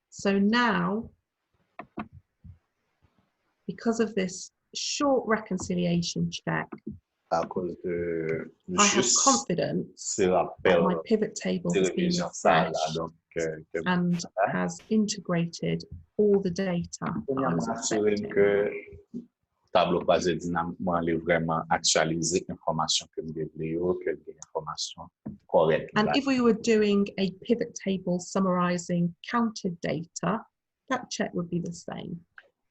So now, because of this short reconciliation check, À cause de I have confidence that my pivot table has been refreshed and has integrated all the data that I was expecting. Tableau croisé dynamiquement est vraiment actualisé information que vous devez que l'information correcte. And if we were doing a pivot table summarizing counted data, that check would be the same.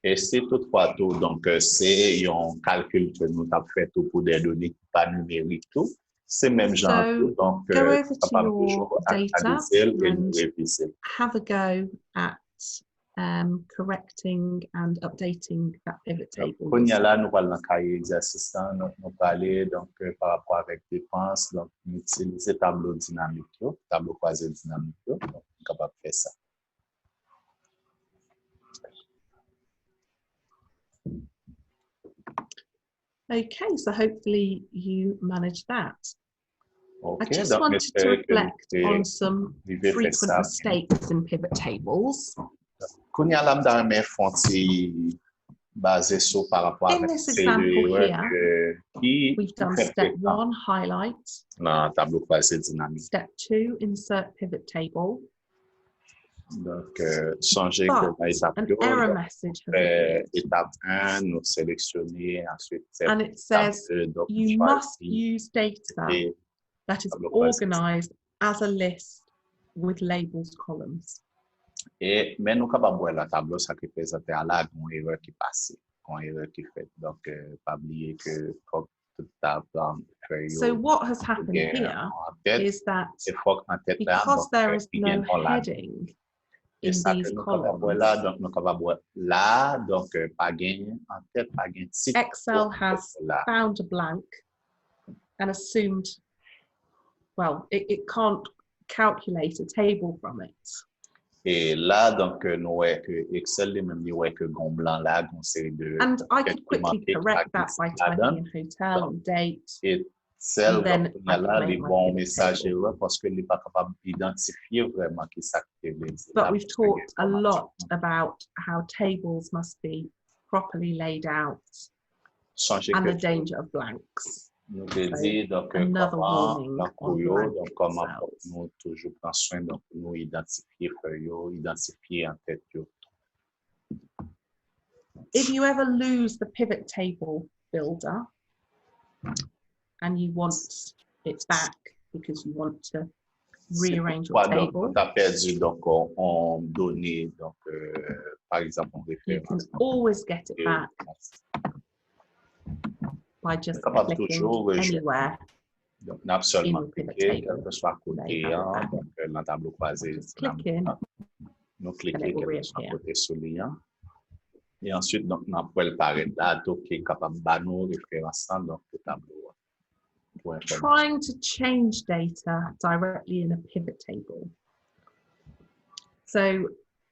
Et si toutefois tout, donc c'est un calcul que nous avons fait tout pour des données pas numériques tout, c'est même genre tout, donc go over to your data and have a go at correcting and updating that pivot table. Quand il y a là, nous parlons d'un cahier exercice, nous parlons donc par rapport avec dépenses, donc utiliser tableau dynamique, tableau croisé dynamique, donc on est capable de faire ça. Okay, so hopefully you managed that. Okay, I just wanted to reflect on some frequent mistakes in pivot tables. In this example here, we've done step 1, highlight. Step 2, insert pivot table. Donc, an error message has appeared. And it says you must use data that is organized as a list with labels columns. Et mais nous capable voir la tableau ça qui présenté à là une erreur qui passe, une erreur qui fait. Donc pas oublier que so what has happened here is that because there is no heading in these columns, Excel has found a blank and assumed, well, it can't calculate a table from it. Et là, donc, nous voyons que Excel, même nous voyons que gon blanc là, gon série de. And I could quickly correct that by typing in hotel and date. Et celle donc là, les bons messages parce que n'est pas capable d'identifier vraiment qui s'active. But we've talked a lot about how tables must be properly laid out and the danger of blanks. Nous dit donc comment donc comment nous toujours prendre soin donc nous identifier identifier en tête. If you ever lose the pivot table builder and you want it back because you want to rearrange your table, perdu donc en données donc par exemple en référence. You can always get it back by just clicking anywhere donc absolument cliquer quel que soit côté donc dans tableau croisé nous cliquer quel que soit côté soulignant et ensuite donc on peut le paraître là qui est capable de nous référence donc le tableau. Trying to change data directly in a pivot table. So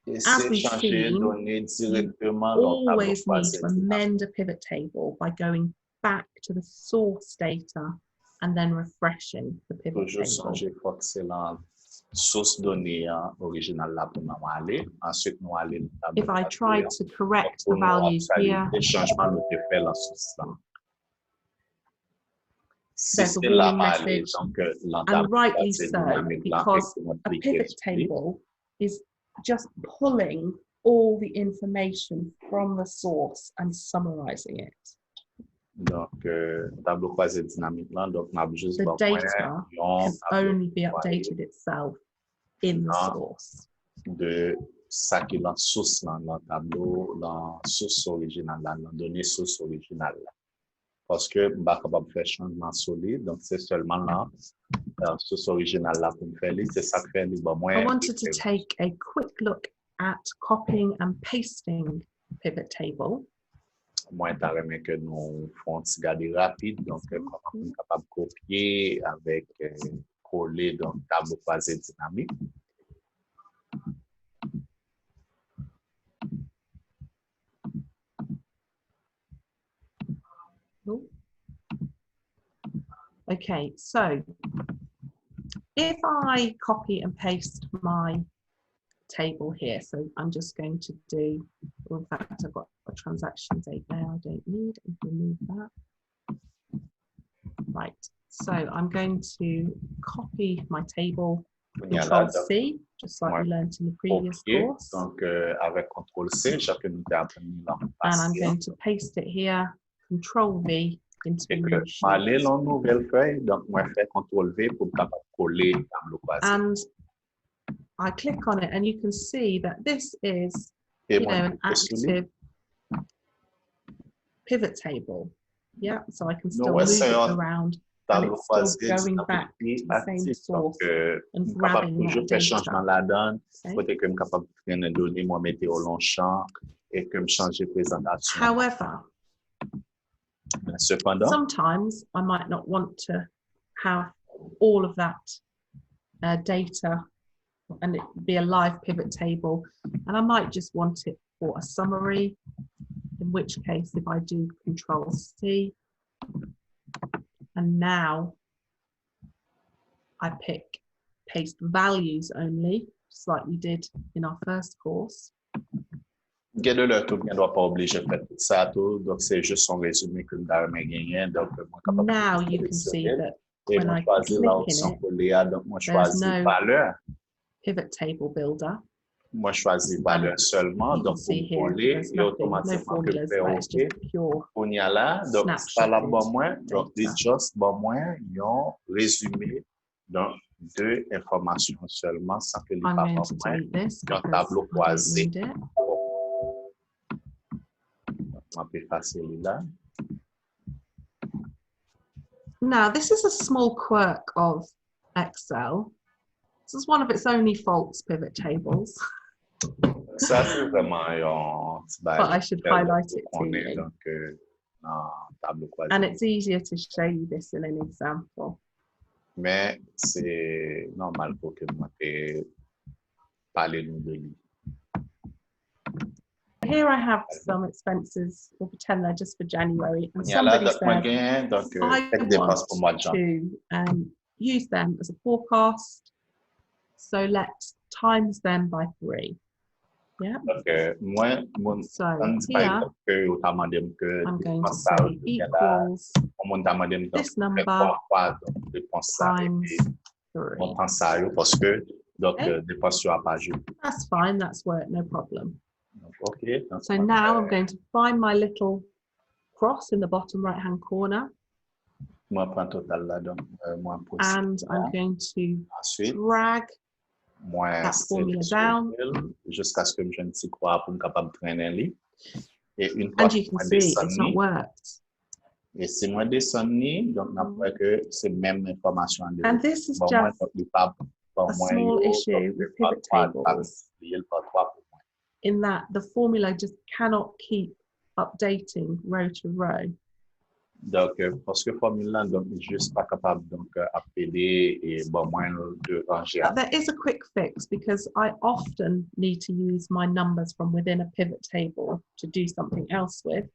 Et As c'est we've changer seen, données you directement dans le tableau always need croisé to dynamique. amend a pivot table by going back to the source data and then refreshing the pivot Toujours table. changer faut que c'est la source donnée originale là pour nous aller. Ensuite, nous aller dans le tableau If I croisé. tried to correct the Pour nous values here, actualiser changement nous te fait la source là. Si there's a c'est là warning aller, message, donc dans le and tableau rightly croisé so, dynamique là, because et qu'on a clique pivot dessus. table is just pulling all the information from the source and summarizing it. Donc, tableau croisé dynamique là, donc on a juste The besoin data d'un can tableau only be croisé updated itself in the Ah. source. de ça qui est la source dans le tableau, la source originale, la donnée source originale. Parce que je ne suis pas capable de faire changement solide, donc c'est seulement la source originale là pour me faire, c'est ça que fait moi. I wanted to take a quick look at copying and pasting pivot table. Moi, je remis que nous faisons un petit garder rapide, donc comment on est capable de copier avec coller dans le tableau croisé dynamique. Okay, so if I copy and paste my table here, so I'm just going to do, well, in fact, I've got a transaction date there I don't need, and remove that. Right, so I'm going to copy my table, Control C, just like we learned in the previous course. Donc, avec Control C, chacun nous a appris dans le And I'm passé. going to paste it here, Control V, into the Et que new sheet. aller dans une nouvelle feuille, donc moi je fais CTRL V pour capable coller le tableau croisé. And I click on it, and you can see that this is, Et you moi, know, an je fais celui. active pivot table. Yeah, so I can still Nous, move c'est it un around, and tableau it's still croisé going back to the same actif. Donc, source and je suis capable grabbing toujours that faire changement data. là-dedans. Okay. Peut-être que je suis capable de prendre une donnée, moi mettre au long champ et que je change de présentation. However, Cependant, sometimes I might not want to have all of that data and it be a live pivot table, and I might just want it for a summary, in which case if I do Control C, and now I pick paste values only, just like we did in our first course. Get de leur tout, ne doit pas obliger de faire tout ça, tout. Donc, c'est juste son résumé que nous avons gagné. Donc, now you can see that et when moi, I choisis click la in option it, coller, donc moi, there's choisis no valeur. pivot table builder. Moi, je choisis valeur seulement. You can Donc, pour see me here, coller, there's et nothing, no automatiquement, que je formulas, fais but it's OK. just pure On y a là, donc, ça là, bon, moi, donc, data. it's just, bon, moi, ils ont résumé dans deux informations seulement, sans que les I'm parents, going to moi, delete this dans because tableau I don't croisé. need it. Un peu facile là. Now, this is a small quirk of Excel. This is one of its only faults, pivot tables. Ça, c'est vraiment un petit But I should highlight it to you. Donc, tableau croisé. And it's easier to show you this in an example. Mais c'est normal pour que moi te parle nous de lui. Here I have some expenses. We'll pretend they're just for January. And Il y a là, somebody said, donc, I quelques dépenses pour moi de want to use them as a forecast. So let's times them by 3. Yeah. Donc, moi, mon So here, I'm going to say equals this number times 3. parce que donc dépenses à pas jouer. That's fine. That's work. No problem. Okay. So now I'm going to find my little cross in the bottom right-hand corner. Moi prends total là donc moi And I'm going to drag that formula down. Jusqu'à ce que je ne sais quoi pour me capable de traîner lui. Et une fois And you can see it's not worked. Et si moi descends donc n'après que c'est même information. And this is just a small issue with pivot tables, in that the formula just cannot keep updating row to row. Donc, parce que formule là, donc, juste pas capable donc appeler et bon moins de ranger. There is a quick fix because I often need to use my numbers from within a pivot table to do something else with.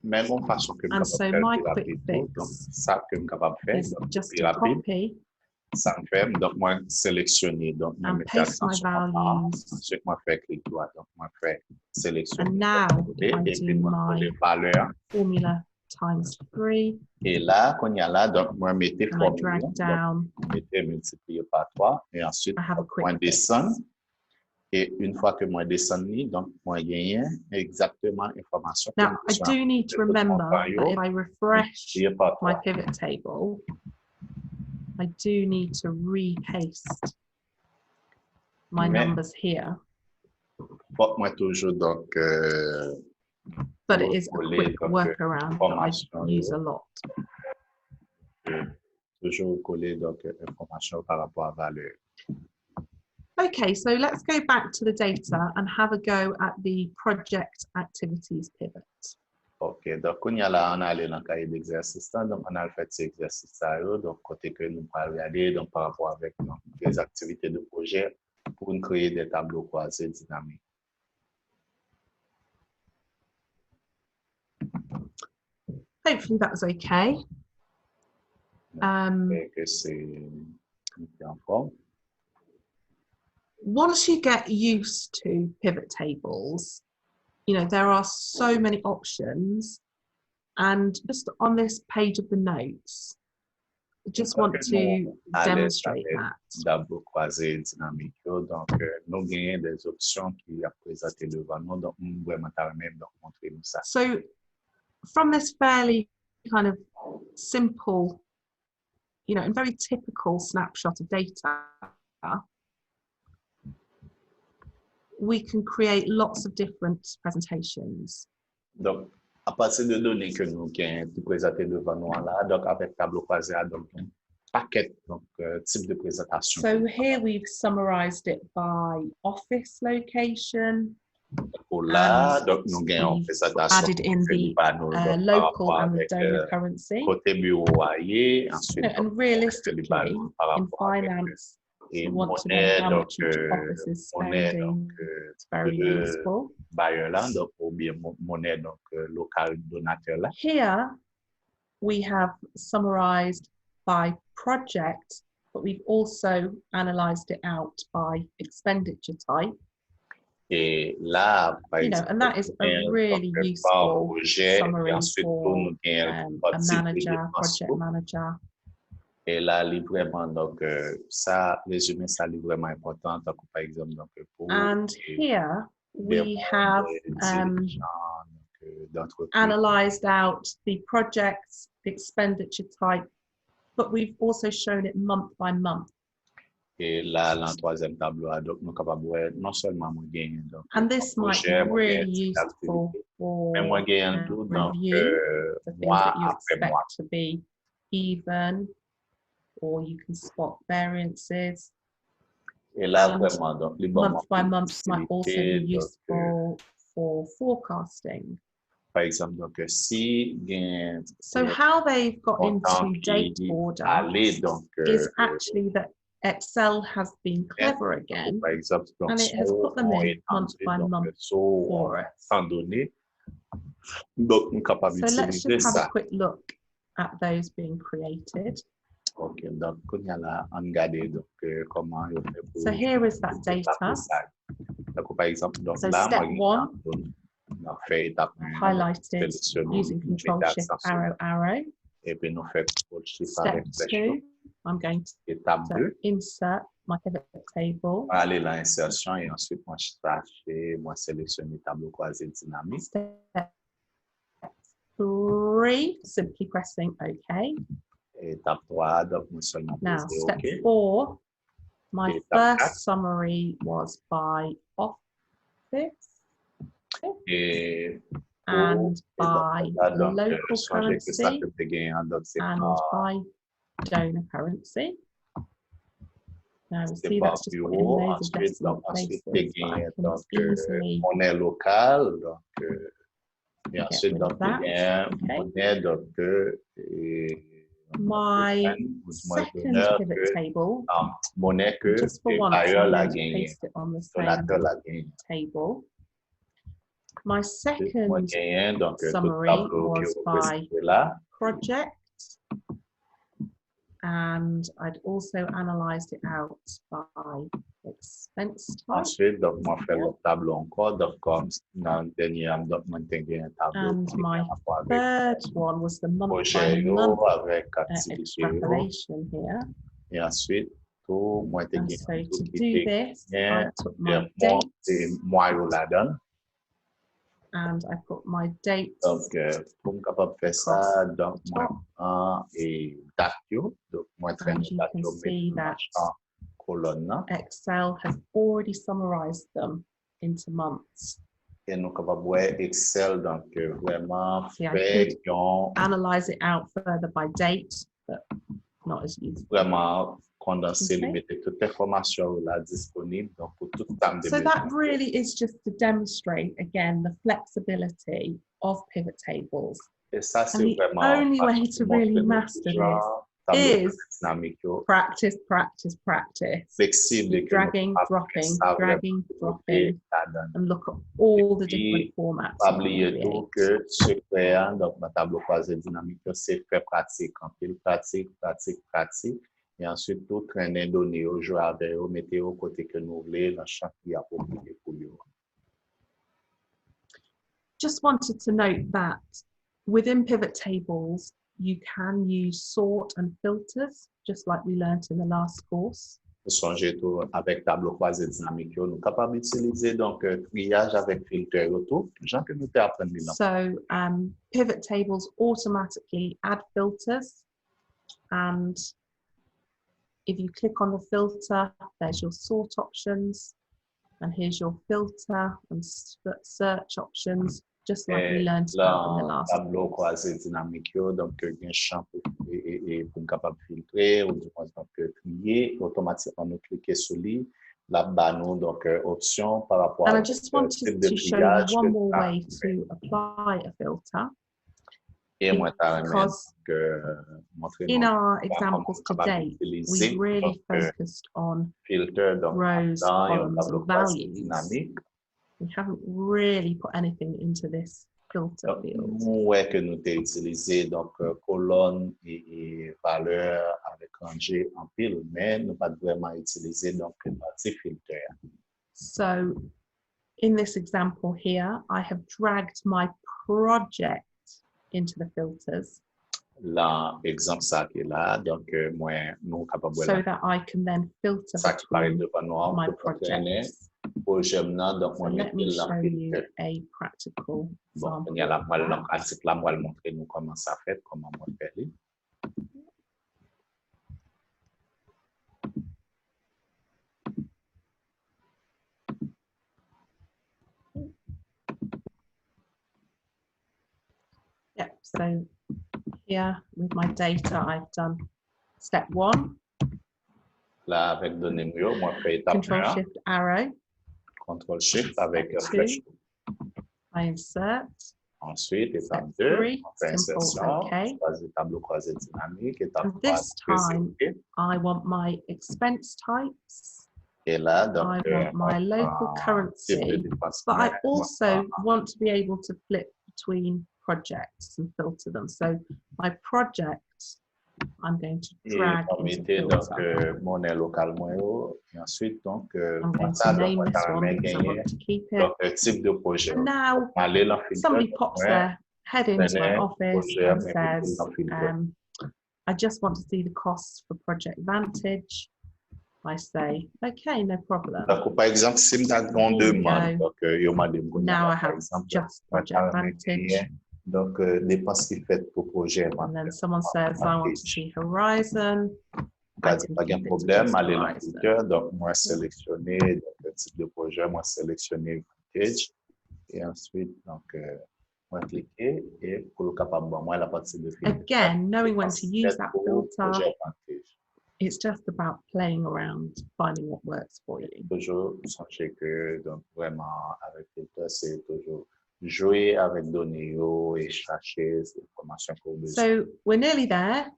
Même en façon que And so my quick fix donc ça que je capable faire is donc just plus to rapide. copy Ça me fait donc moi sélectionner donc moi and mettre paste my accent sur ma part. values. Ensuite moi faire clic droit donc moi faire sélectionner. And now if I et puis do moi my coller valeur. formula times 3, Et là, quand il y a là, donc moi mettez and I formule, drag donc down, mettez multiplié par 3 et ensuite I have a quick moi fix. descendre. Et une fois que moi descends, donc moi gagne exactement l'information. Now I do need to remember that if I refresh my pivot table, I do need to repaste my numbers here. Faut moi toujours donc But it is a quick donc, workaround that I use a lot. Toujours coller donc information par rapport à valeur. Okay, so let's go back to the data and have a go at the project activities pivot. Ok, donc on y a là, on a allé dans le cahier d'exercice, donc on a fait ces exercices donc côté que nous allons regarder donc par rapport avec donc, les activités de projet pour nous créer des tableaux croisés dynamiques. Hopefully that was okay. Que c'est en forme. Once you get used to pivot tables, you know, there are so many options, and just on this page of the notes, I just want to demonstrate that. Tableau croisé dynamique, donc nous gagnons des options qui a présenté devant nous, donc nous vraiment même donc montrer nous ça. So from this fairly kind of simple, you know, and very typical snapshot of data, we can create lots of different presentations. Donc, à partir de données que nous gagnons présenté devant nous là, donc avec tableau croisé, donc un paquet donc type de présentation. So here we've summarized it by office location. Là, donc nous gagnons présentation. Added in the local and the donor currency. Côté bureau ensuite. And realistically, in finance, you want to know how much each office is spending. It's very useful. Here we have summarized by project, but we've also analyzed it out by expenditure type. Et là, you know, and that is a really useful summary for a manager, project manager. Et là, vraiment, donc, ça, résumé, ça, vraiment important, donc, par exemple, donc, pour. And here we have analyzed out the projects, the expenditure type, but we've also shown it month by month. Et là, dans le troisième tableau, donc, nous sommes capables de non seulement gagner. And this might be really useful for review, the things that you expect to be even, or you can spot variances. Et là, vraiment, donc, month by month might also be useful for forecasting. Par exemple, donc, si so how they've got into date order is actually that Excel has been clever again, and it has put them in month by month for us. So let's just have a quick look at those being created. Okay, donc, so here is that data. So step 1, highlighted using Control Shift Arrow Arrow. Step 2, I'm going to insert my pivot table. Aller dans l'insertion et ensuite moi chercher, moi sélectionner tableau croisé dynamique. Step 3, simply pressing OK. Étape 3, donc moi seulement now step OK. 4, my first summary was by office and by local currency and by donor currency. Now we see that's just put in loads of decimal places, but I can easily Et ensuite, donc, il y a monnaie, donc, my second pivot table, monnaie que just for once, KREYOL a I'm going to gagné, paste it on the donateur a same gagné. table. My second Moi, gagné, donc, summary was by là. project, and I'd also analysed it out by expense type. Ensuite, donc, moi, faire le tableau encore, donc, comme dans le dernier, donc, moi, j'ai un tableau. And my third one was the month by Projet month avec activité. extrapolation here. Et ensuite, tout, moi, And so to do this, I took my dates and I put my dates. Donc, pour capable faire ça, donc, moi, et date, donc, moi, and you can see that Excel has already summarized them into months. Et nous capable voir Excel, donc, vraiment, see, I could analyze it out further by date, but not as useful. Vraiment, condenser, limiter toute l'information là disponible, donc, pour tout temps de So that really is just to demonstrate, again, the flexibility of pivot tables. Et ça, and the only way to really master this is practice, practice, practice. Flexible, dragging, dropping, and look at all the different formats. Pas oublier tout que ce créant, donc, ma tableau croisé dynamique, c'est fait pratique, en pile pratique, et ensuite tout traîner données au jour avec au météo côté que nous voulons dans chaque qui approprié pour lui. Just wanted to note that within pivot tables, you can use sort and filters, just like we learned in the last course. Songez tout avec tableau croisé dynamique, nous sommes capables d'utiliser donc triage avec filtre autour, gens que nous apprenons. So pivot tables automatically add filters, and if you click on the filter, there's your sort options, and here's your filter and search options. Just like we learned about in the last tableau croisé dynamique, donc il y a un champ pour capable filtrer ou du moins donc trier automatiquement nous cliquer sur lui là-bas nous donc option par rapport and I just wanted to show you one more way to apply a filter. Because in our examples today, we really focused on rows, columns, and values. We haven't really put anything into this filter field. Ouais, que nous avons utilisé donc colonne et valeur avec rangée en pile, mais nous pas vraiment utilisé donc une partie filtre. So, in this example here, I have dragged my project into the filters. Là, exemple ça qui est là, donc moi nous capable so that I can then filter between my projects. So let me show you a practical example. Yep, so here with my data, I've done step 1. Là, avec données mieux, moi, je fais étape 1. Control-Shift arrow. Control-Shift avec flèche. I insert. Ensuite, étape 2, on fait insertion. Choisis tableau croisé dynamique. Étape 3, this time, I want my expense types. Et là, donc, I want my local currency, but I also want to be able to flip between projects and filter them. So my projects, I'm going to drag into filter. Monnaie locale et ensuite donc I'm going to name this one because I want to keep it. Type de projet. And now somebody pops their head into my office and says, I just want to see the costs for Project Vantage. I say, okay, no problem. Par exemple, si je me demande, donc, now I have just Project Vantage. Donc, dépenses qui fait pour projet. And then someone says, I want to see Horizon. Pas de problème, aller dans le filtre. Donc, moi, sélectionner le type de projet, moi, sélectionner Vantage. Et ensuite, donc, moi, cliquer et pour le capable, moi, la partie de filtre. Again, knowing when to use that filter, it's just about playing around, finding what works for you. Toujours sachez que, donc, vraiment, avec filtre, c'est toujours jouer avec données yo et chercher les informations qu'on a besoin. So we're nearly there.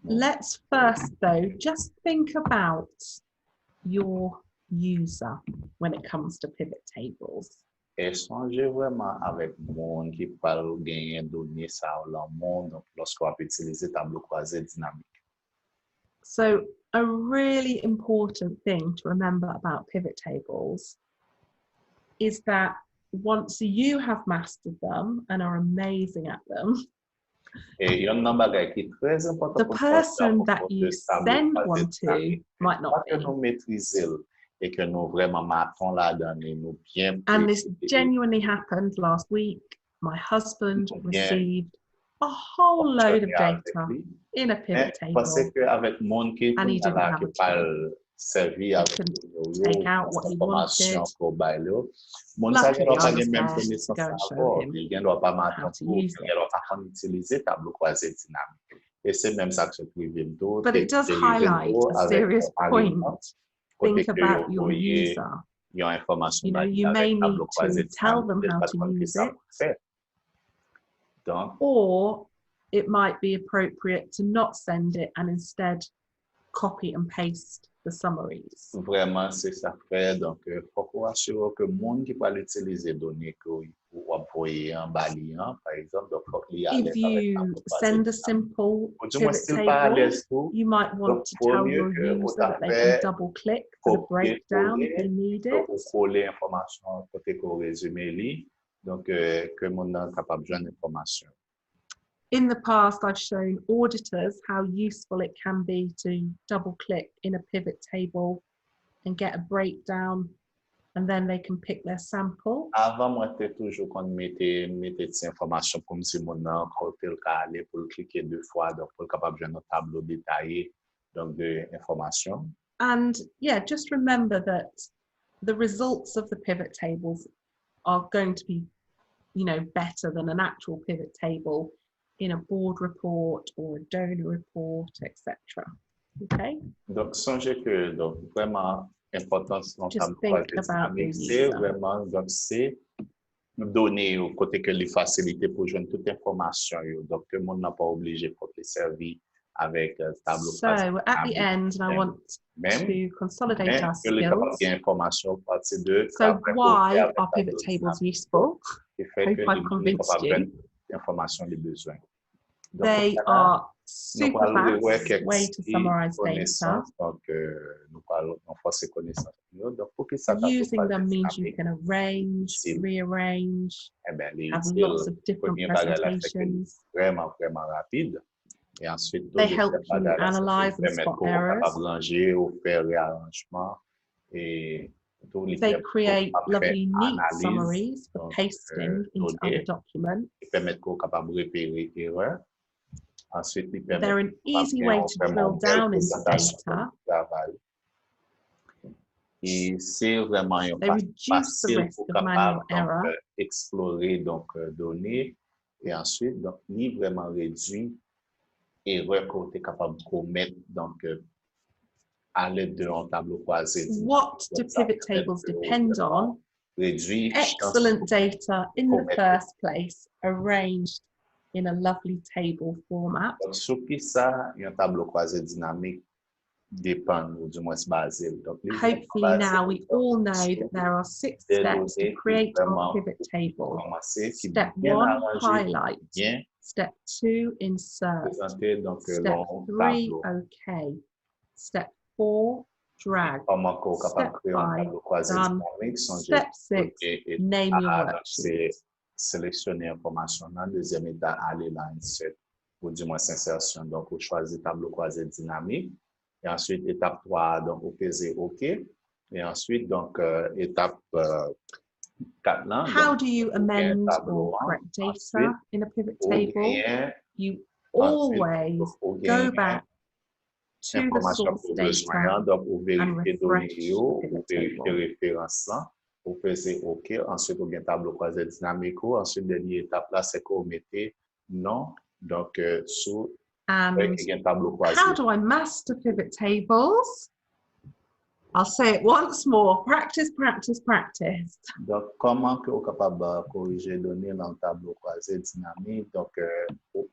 Let's first, though, just think about your user when it comes to pivot tables. Échanger vraiment avec monde qui parle gagner données ça dans le monde lorsqu'on va utiliser tableau croisé dynamique. So a really important thing to remember about pivot tables is that once you have mastered them and are amazing at them, Et un bagage qui est très important the pour person that you send one to might not que be. nous maîtriser et que nous vraiment matons là-dedans et nous bien. And this genuinely happened last week. My husband received a whole load of data in a pivot table. Parce que avec monde qui And he didn't have a parle servir avec take out what he wanted. Mon Luckily, pas I was même there connaissance to go and show encore. him Il doit pas how to use it. il doit pas utiliser tableau croisé dynamique. Et c'est même ça que je privé tout. But it does highlight a serious point. Think about your user. You know, you may need to tell them how to use it, or it might be appropriate to not send it and instead copy and paste the summaries. Vraiment, c'est ça fait. Donc, faut qu'on assure que le monde qui va utiliser données que vous envoyez en baliant, par exemple, donc faut qu'il y ait If you send a simple pivot table, you might want to tell your user that they can double click for the breakdown if they need it. Coller information côté qu'on résumé donc que mon est capable de joindre l'information. In the past, I've shown auditors how useful it can be to double click in a pivot table and get a breakdown, and then they can pick their sample. Avant, moi, j'étais toujours qu'on mettait ces informations comme si mon nom, côté le cas aller pour cliquer 2 fois, donc pour capable de joindre un tableau détaillé, donc de information. And yeah, just remember that the results of the pivot tables are going to be, you know, better than an actual pivot table in a board report or a donor report, etc. Okay? Donc, songez que, donc, vraiment, l'importance dans Just think about the c'est user. vraiment, donc, c'est donner au côté que les facilités pour joindre toute information. Donc, le monde n'a pas obligé pour les servir avec tableau. So we're at the end, and I want to consolidate our skills. So why are pivot tables useful? Hope I've convinced you. They are super fast way to summarize data. Using them means you can arrange, rearrange, have lots of different presentations. They help you analyze and spot errors. They create lovely, neat summaries for pasting into other documents. They're an easy way to drill down into data. They reduce the risk of manual error. Explorer donc données et ensuite donc ni vraiment réduit erreur qu'on est capable de commettre donc à l'aide d'un tableau croisé. What do pivot tables depend on? Excellent data in the first place, arranged in a lovely table format. Donc, sur qui ça, un tableau croisé dynamique dépend, ou du moins basé. Donc, hopefully now we all know that there are 6 steps to create our pivot table. Step 1, highlight. Step 2, insert. Step 3, OK. Step 4, drag. Step 5, done. Step 6, name your worksheet. Sélectionner l'information dans le deuxième état, aller dans insert, ou du moins insertion. Donc, vous choisissez tableau croisé dynamique. Et ensuite, étape 3, donc, vous pesez OK. Et ensuite, donc, étape 4. Là, how donc, do you amend or correct data in a pivot table? You always go back to the source data and refresh the pivot table. Vous faisiez OK, ensuite vous avez un tableau croisé dynamique, ensuite dernière étape là c'est que vous mettez non, donc sous un tableau croisé. How do I master pivot tables? I'll say it once more. Practice, practice, practice. Donc, comment que vous êtes capable de corriger les données dans le tableau croisé dynamique? Donc,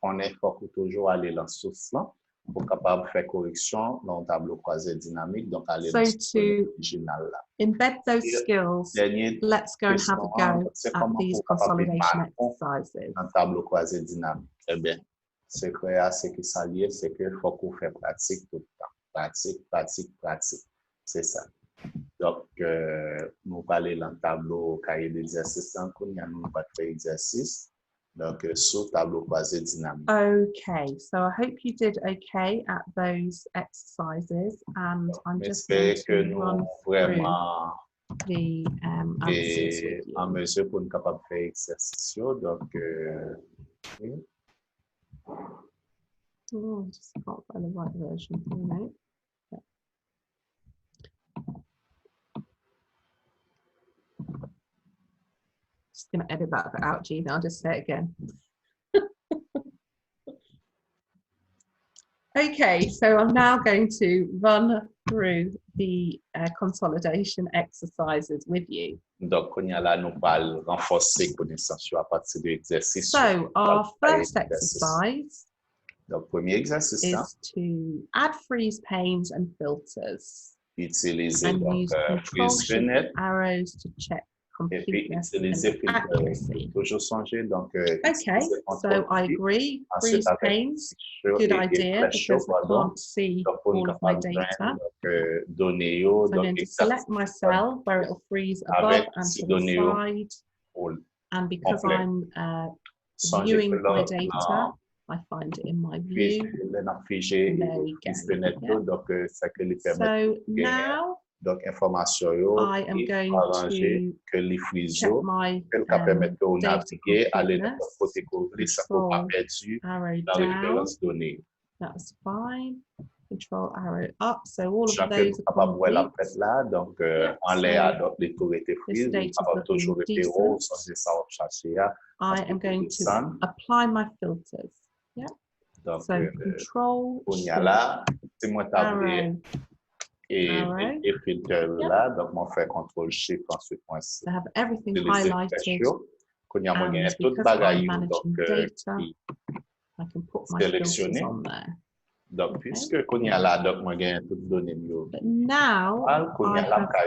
on est faut toujours aller dans la source là pour capable de faire correction dans le tableau croisé dynamique. Donc, aller dans le original là. Embed those skills. Let's go and have a go at these consolidation exercises. Dans le tableau croisé dynamique. Eh bien, c'est que ça lié, c'est que faut qu'on fait pratique tout le temps. Pratique, pratique, pratique. C'est ça. Donc, nous parlons dans le tableau cahier d'exercice, nous n'avons pas fait exercice. Donc, sur le tableau croisé dynamique. Okay, so I hope you did okay at those exercises, and I'm just going to run through the answers with you. En mesure pour nous capable de faire exercice. Donc, oui. Oh, I just can't find the right version for now. Just going to edit that bit out, Gina. I'll just say it again. Okay, so I'm now going to run through the consolidation exercises with you. Donc, on y a là, nous allons renforcer connaissance à partir de l'exercice. So, our first exercise donc, premier exercice is to add freeze panes and filters. Utiliser and donc use control arrows to check completeness and accuracy. Toujours songer, donc, okay, so I agree. Freeze panes, good idea because I can't see all of my data. So I'm going to select my cell where it will freeze above and to the side. And because I'm viewing my data, I find it in my view. There we go. Yeah. So now Donc, information, I am going to check my data completeness. Control arrow down. That's fine. Control arrow up. So all of those are complete. Donc, en l'air, donc, les tours étaient frises. Toujours I am going to apply my filters. Yeah. Donc, so control arrow. Et filter là, donc on fait contrôle shift ensuite point C. I have everything highlighted. And because I'm managing data, I can put my filters on there. Donc, puisque qu'on y a là, donc moi gagne toute donnée mieux. But now I have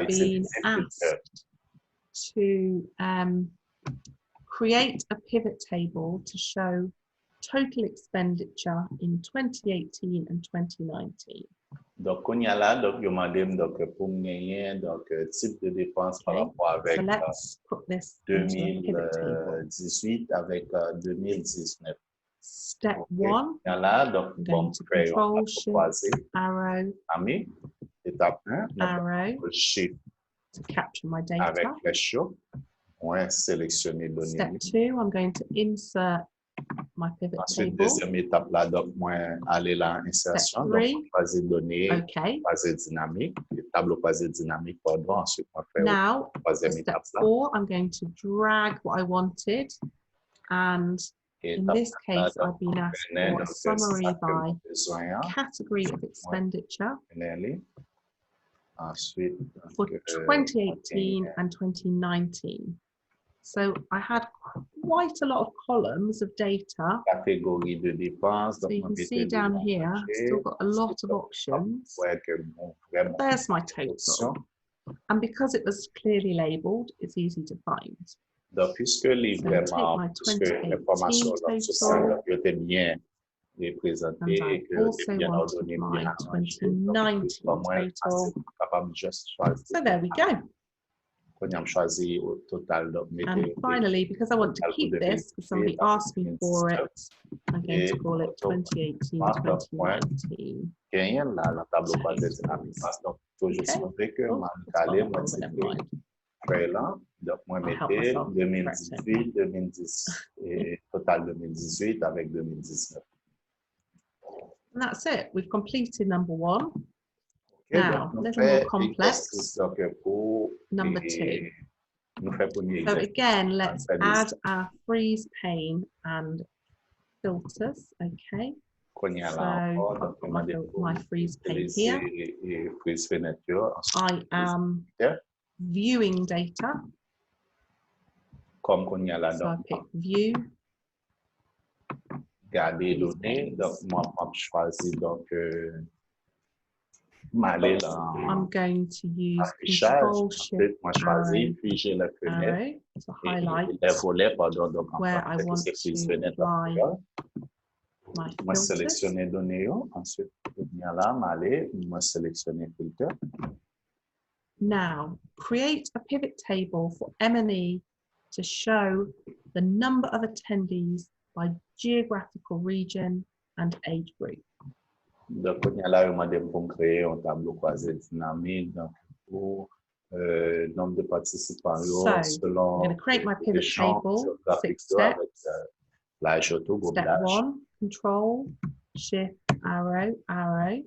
been asked to create a pivot table to show total expenditure in 2018 and 2019. Donc, on y a là, donc, je m'adem donc pour gagner donc type de dépense par rapport avec 2018 avec 2019. Step 1. Là, donc, bon, control shift arrow. Ami, étape 1. Arrow. Shift. To capture my data. Avec flèche, on va sélectionner données. Step 2, I'm going to insert my pivot Ensuite, table. Deuxième étape là, donc moi aller là insertion, donc croisé données, croisé dynamique, tableau croisé dynamique, pardon. Ensuite, on fait now step 4, I'm going to drag what I wanted, and in this case, I've been asked for a summary by category of expenditure for 2018 and 2019. So I had quite a lot of columns of data. So you can see down here, I've still got a lot of options. There's my total. And because it was clearly labeled, it's easy to find. Donc, puisque les vraiment, puisque l'information était bien représentée et que les bien ordonnées, bien arrangées, donc, capable juste choisir. So there we go. Choisi au total, donc, and finally, because I want to keep this, because somebody asked me for it, I'm going to call it 2018-2019. Donc, moi, mettez 2018, 2010 et total 2018 avec 2019. And that's it. We've completed number 1. Okay, now, a little more complex. Number 2. So again, let's add our freeze pane and filters. Okay. Qu'on y a So là encore, I've donc got demandez pour my freeze pane here. utiliser freeze fenêtre. I am viewing data. Comme qu'on y a là, So I donc pick view. garder Freeze données. panes. Donc moi, je choisis donc m'aller dans I'm going to use affichage. Control Ensuite, Shift moi, choisis, puis j'ai la fenêtre. arrow to Et highlight les volets, pardon, donc en where I français, want c'est freeze to fenêtre. apply my Moi, filters. sélectionner données. Ensuite, je viens là, m'aller, moi, sélectionner filtre. Now, create a pivot table for M&E to show the number of attendees by geographical region and age group. Donc, on y a là, on m'a demandé pour créer un tableau croisé dynamique, donc pour nombre de participants, So, selon I'm going to create my pivot les champs table, géographiques 6 avec steps. l'âge auto, Step l'âge. 1, Control, Shift, arrow, arrow.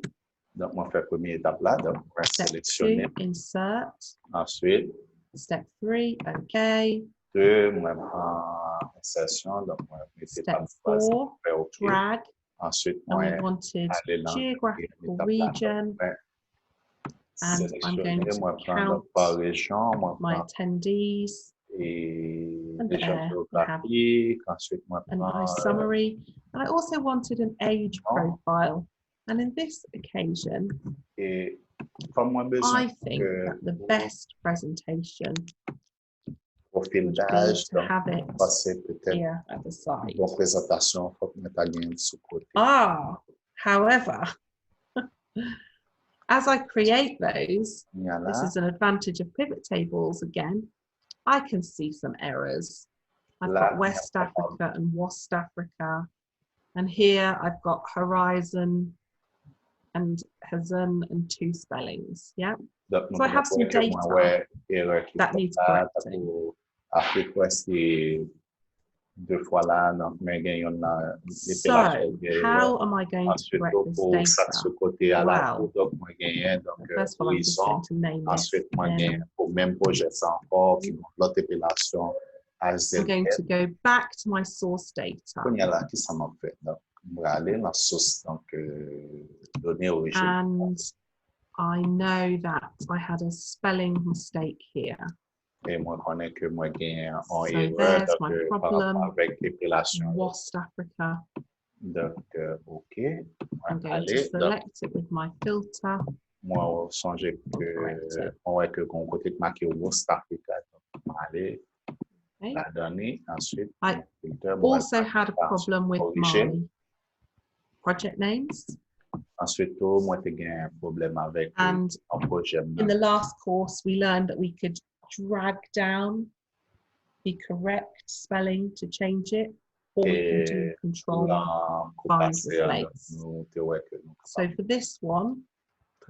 Donc, moi, je fais la première étape là, donc, on va Step sélectionner. 2, Insert. Ensuite, Step 3, OK. 2, moi, je prends insertion, donc, moi, je mets Step étape 4, fais OK. drag. Ensuite, And moi, we wanted aller dans geographical l'étape là, region. donc, ouais. And I'm going Sélectionner, moi, to prendre count par région, moi, my prendre attendees et and région there we have géographique. Ensuite, moi, a prendre nice summary. And I also wanted an age non. profile. And in this occasion, Et comme moi, besoin I think that the pour best presentation profil would be d'âge, to donc, have it passer peut-être here at the side. une bonne présentation, il faut que nous ayons de ce côté. Ah, however, as I create those, Il y a this là, is an advantage of pivot tables again. I can see some errors. I've Là, got West il y a Africa and West Africa. And here I've got horizon and Hazan and 2 spellings. Yeah. donc, So I have some data that needs correcting. pour Afrique Ouest qui est 2 fois là, donc, mais il y en a So how am I going to ensuite correct this pour ça ce data? côté à la Well, donc moi gagne donc first of all, I'm just going to name this. ensuite moi Then gagne pour même projet ça encore qui vont l'autre épellation I'm going to go back to my source data. il y a là qui ça m'a fait donc on va aller dans source donc données origine. And I know that I had a spelling mistake here. Et moi connais que moi gagne en So erreur there's my donc par problem. rapport avec épellation West Africa. donc OK I'm going to select it with my filter. moi songer que on voit que qu'on côté de marqué West Africa donc aller Okay. la donnée ensuite I also had a problem with my project names. ensuite moi j'ai eu un problème avec And un projet in the last course, we learned that we could drag down the correct spelling to change it, or we can do control find replace. So for this one,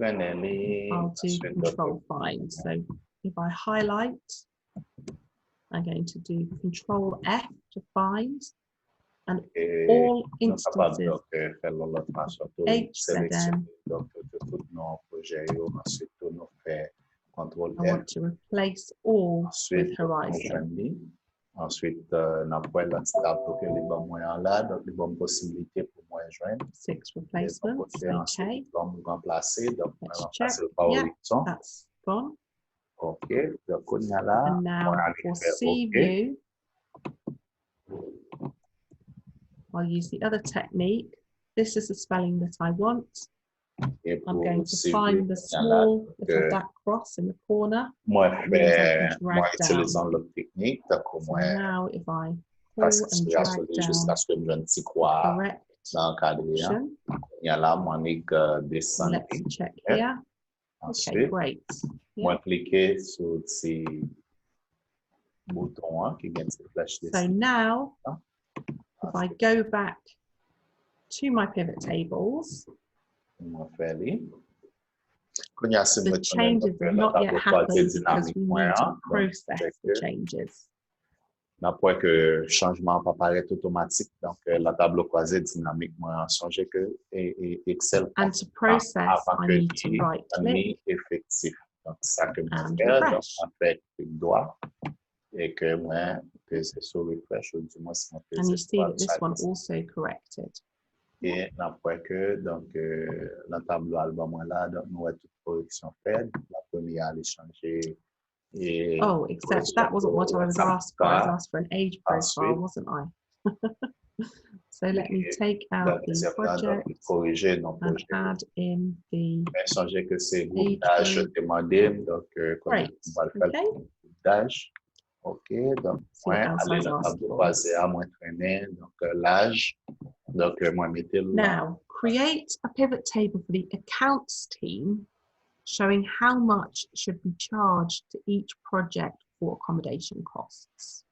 I'll do control find. So if I highlight, I'm going to do control F to find, and all instances HZN. I want to replace all with horizon. Ensuite, n'importe la tableau que les bons moyens là, donc les bonnes possibilités pour moi joindre. 6 replacements. Okay. Remplacer, donc Let's check. Yeah, that's gone. Okay. Donc on y a là. And now for C view, I'll use the other technique. This is the spelling that I want. I'm going to find the small little black cross in the corner. Moi, utilisant l'autre technique, so now if I pull and drag down correct option, let's check here. Okay, great. Moi, cliquer sur ces boutons qui viennent se flasher. So now, if I go back to my pivot tables, the changes have not yet happened because we need to process the changes. N'importe que changement pas paraître automatique, donc la tableau croisé dynamiquement changer que Excel. And to process, I need to right click. Effectif. Donc ça que moi faire, donc on fait clic droit et que moi que c'est sur refresh ou du moins si on fait. And you see that this one also corrected. Et après que, donc, dans le tableau album là, donc, nous avons toute correction faite. La première, elle est changée. Et Oh, except that wasn't what I was asked for. I was asked for an age profile, ensuite, wasn't I? So let me take la out the deuxième là, donc, project corriger non and projet. add in the Mais changer que c'est groupe age d'âge group. demandé. Donc, on Great. va le faire Okay. groupe d'âge. OK, donc, See what moi, else I aller was dans le asked tableau for. croisé à moins traîner. Donc, l'âge. Donc, moi, mettez là. Now, create a pivot table for the accounts team showing how much should be charged to each project for accommodation costs.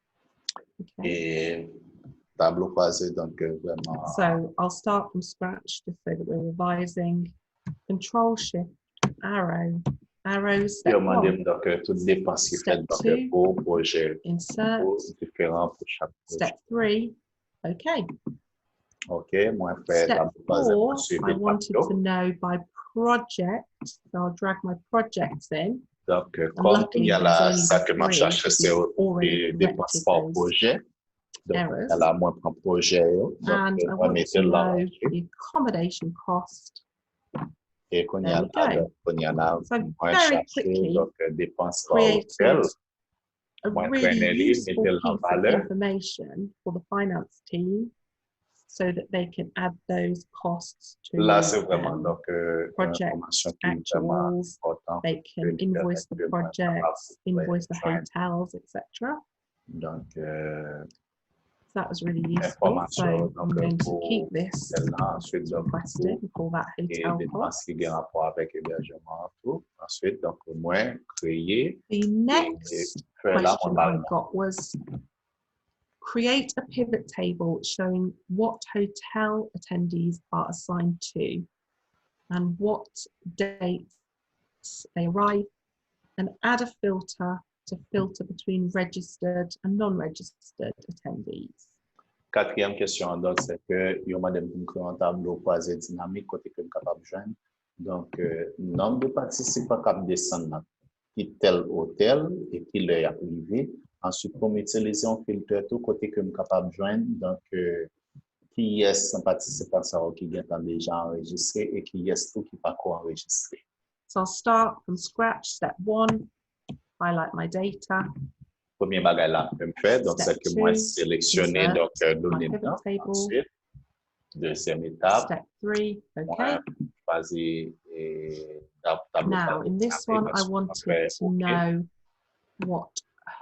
Okay. Et tableau croisé, donc, vraiment. So I'll start from scratch just so that we're revising. Control Shift arrow step one. Donc, toutes les dépenses qui Step faites two, pour projet insert. différents pour chaque projet. Step 3, okay. OK, moi, fait Step tableau croisé, 4, moi, suivre I le wanted tableau. to know by project, so I'll drag my projects in. Donc, And comme luckily il y a there's là, only ça que moi three, cherche, because c'est we've already des dépenses corrected par those projet. Donc, errors. il y a là, moi, prends projet. Donc, And I on va want mettre to là. know the accommodation cost. Et qu'on y There a we là, go. donc, on y a là, So moi, very chercher, quickly donc, dépenses par hôtel. created a Moi, really traîner, useful mettez en piece of valeur. information for the finance team so that they can add those costs to Là, c'est vraiment donc project information qui est vraiment actuals. importante. They can invoice the projects, invoice the hotels, etc. Donc, So that was really useful. So I'm going to keep this ensuite, donc, requested and call that hotel cost. qui ont rapport avec hébergement, tout. Ensuite, donc, au moins, créer. The next question I got was create a pivot table showing what hotel attendees are assigned to and what dates they arrive, and add a filter to filter between registered and non-registered attendees. Quatrième question, donc, c'est que il y a un tableau croisé dynamique côté que capable de joindre. Donc, nombre de participants qui descendent qui tel hôtel et qui leur est arrivé. Ensuite, pour utiliser un filtre tout côté que capable de joindre. Donc, qui est un participant qui est déjà enregistré et qui est tout qui pas enregistré. So I'll start from scratch. Step 1, highlight my data. Premier bagage là, je me fais, donc c'est que moi sélectionner donc données là. Ensuite, deuxième étape. Step 3, okay. Choisir now in this one, I wanted to know what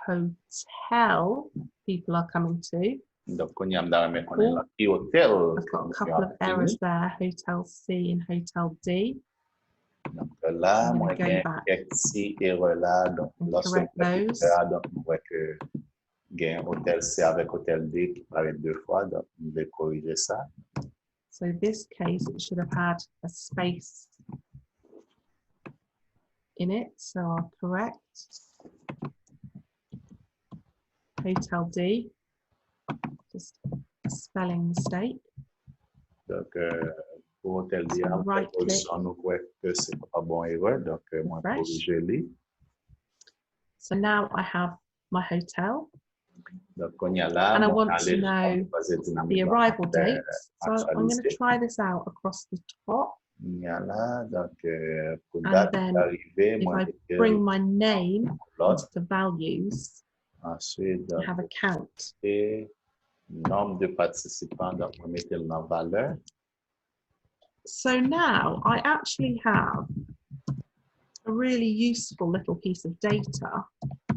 hotel people are coming to. Donc, on y a hotel. I've got a couple of errors there, Hotel C and Hotel D. Donc là, moi, go back erreur là, donc correct those. Donc, on voit que gain hôtel C avec hôtel D qui paraît deux fois, donc on va corriger ça. So this case, it should have had a space in it, so I'll correct. Hotel D, just a spelling mistake. Donc, pour hôtel D, so right click. On voit que c'est pas bon erreur, donc moi, corriger les. So now I have my hotel. Donc, on y a là, and I want to know the arrival dates. So I'm going to try this out across the top. Là, donc, and then if I bring my name into the values, ensuite, I have a count. Nombre de participants, donc on met en valeur. So now I actually have a really useful little piece of data.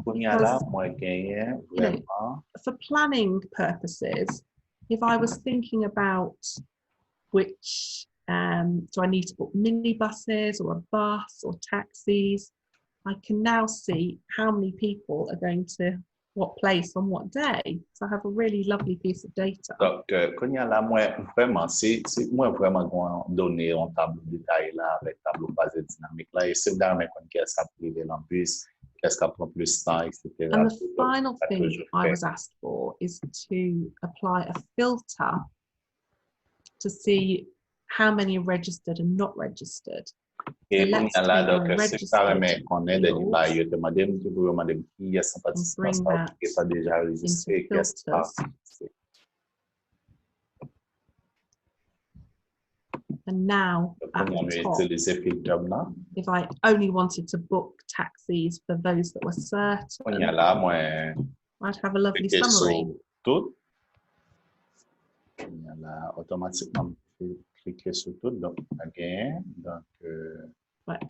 Because, for planning purposes, if I was thinking about which do I need to book minibuses or a bus or taxis, I can now see how many people are going to what place on what day. So I have a really lovely piece of data. Donc, quand il y a là, moi, vraiment, c'est moi vraiment donner un tableau détaillé là avec tableau basé dynamique là. Et c'est d'ailleurs qu'est-ce qu'a privé en plus, qu'est-ce qu'a prend plus de temps, etc. And the final thing I was asked for is to apply a filter to see how many are registered and not registered. Et on a là, donc, c'est carrément qu'on est dans les madame, tu peux madame qui est sans participation, qui n'est pas déjà enregistré, qui est pas. And now at On the top, utiliser filtre là. if I only wanted to book taxis for those that were On y certain, a là, moi, I'd have a lovely cliquer summary. sur tout. On y a là, automatiquement, cliquer sur tout. Donc, again, donc, Right.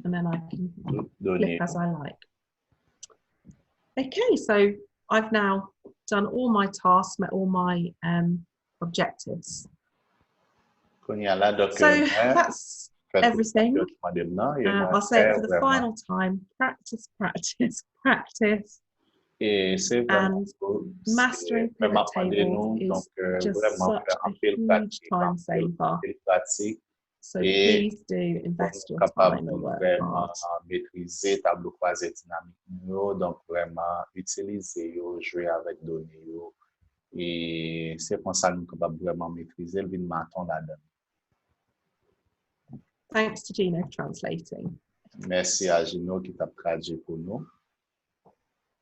And then I can donner. flip as I like. Okay, so I've now done all my tasks, met all my objectives. On y a là, donc, So that's everything. I'll say it for the vraiment. final time. Practice, practice, practice. Et c'est vraiment, Mastering pivot tables is just such a huge time saver. So please do invest your time and work hard. Maîtriser tableau croisé dynamique, donc vraiment utiliser, jouer avec données, et c'est comme ça que nous sommes capables vraiment maîtriser le maton là-dedans. Thanks to Gino for translating. Merci à Gino qui t'a traduit pour nous.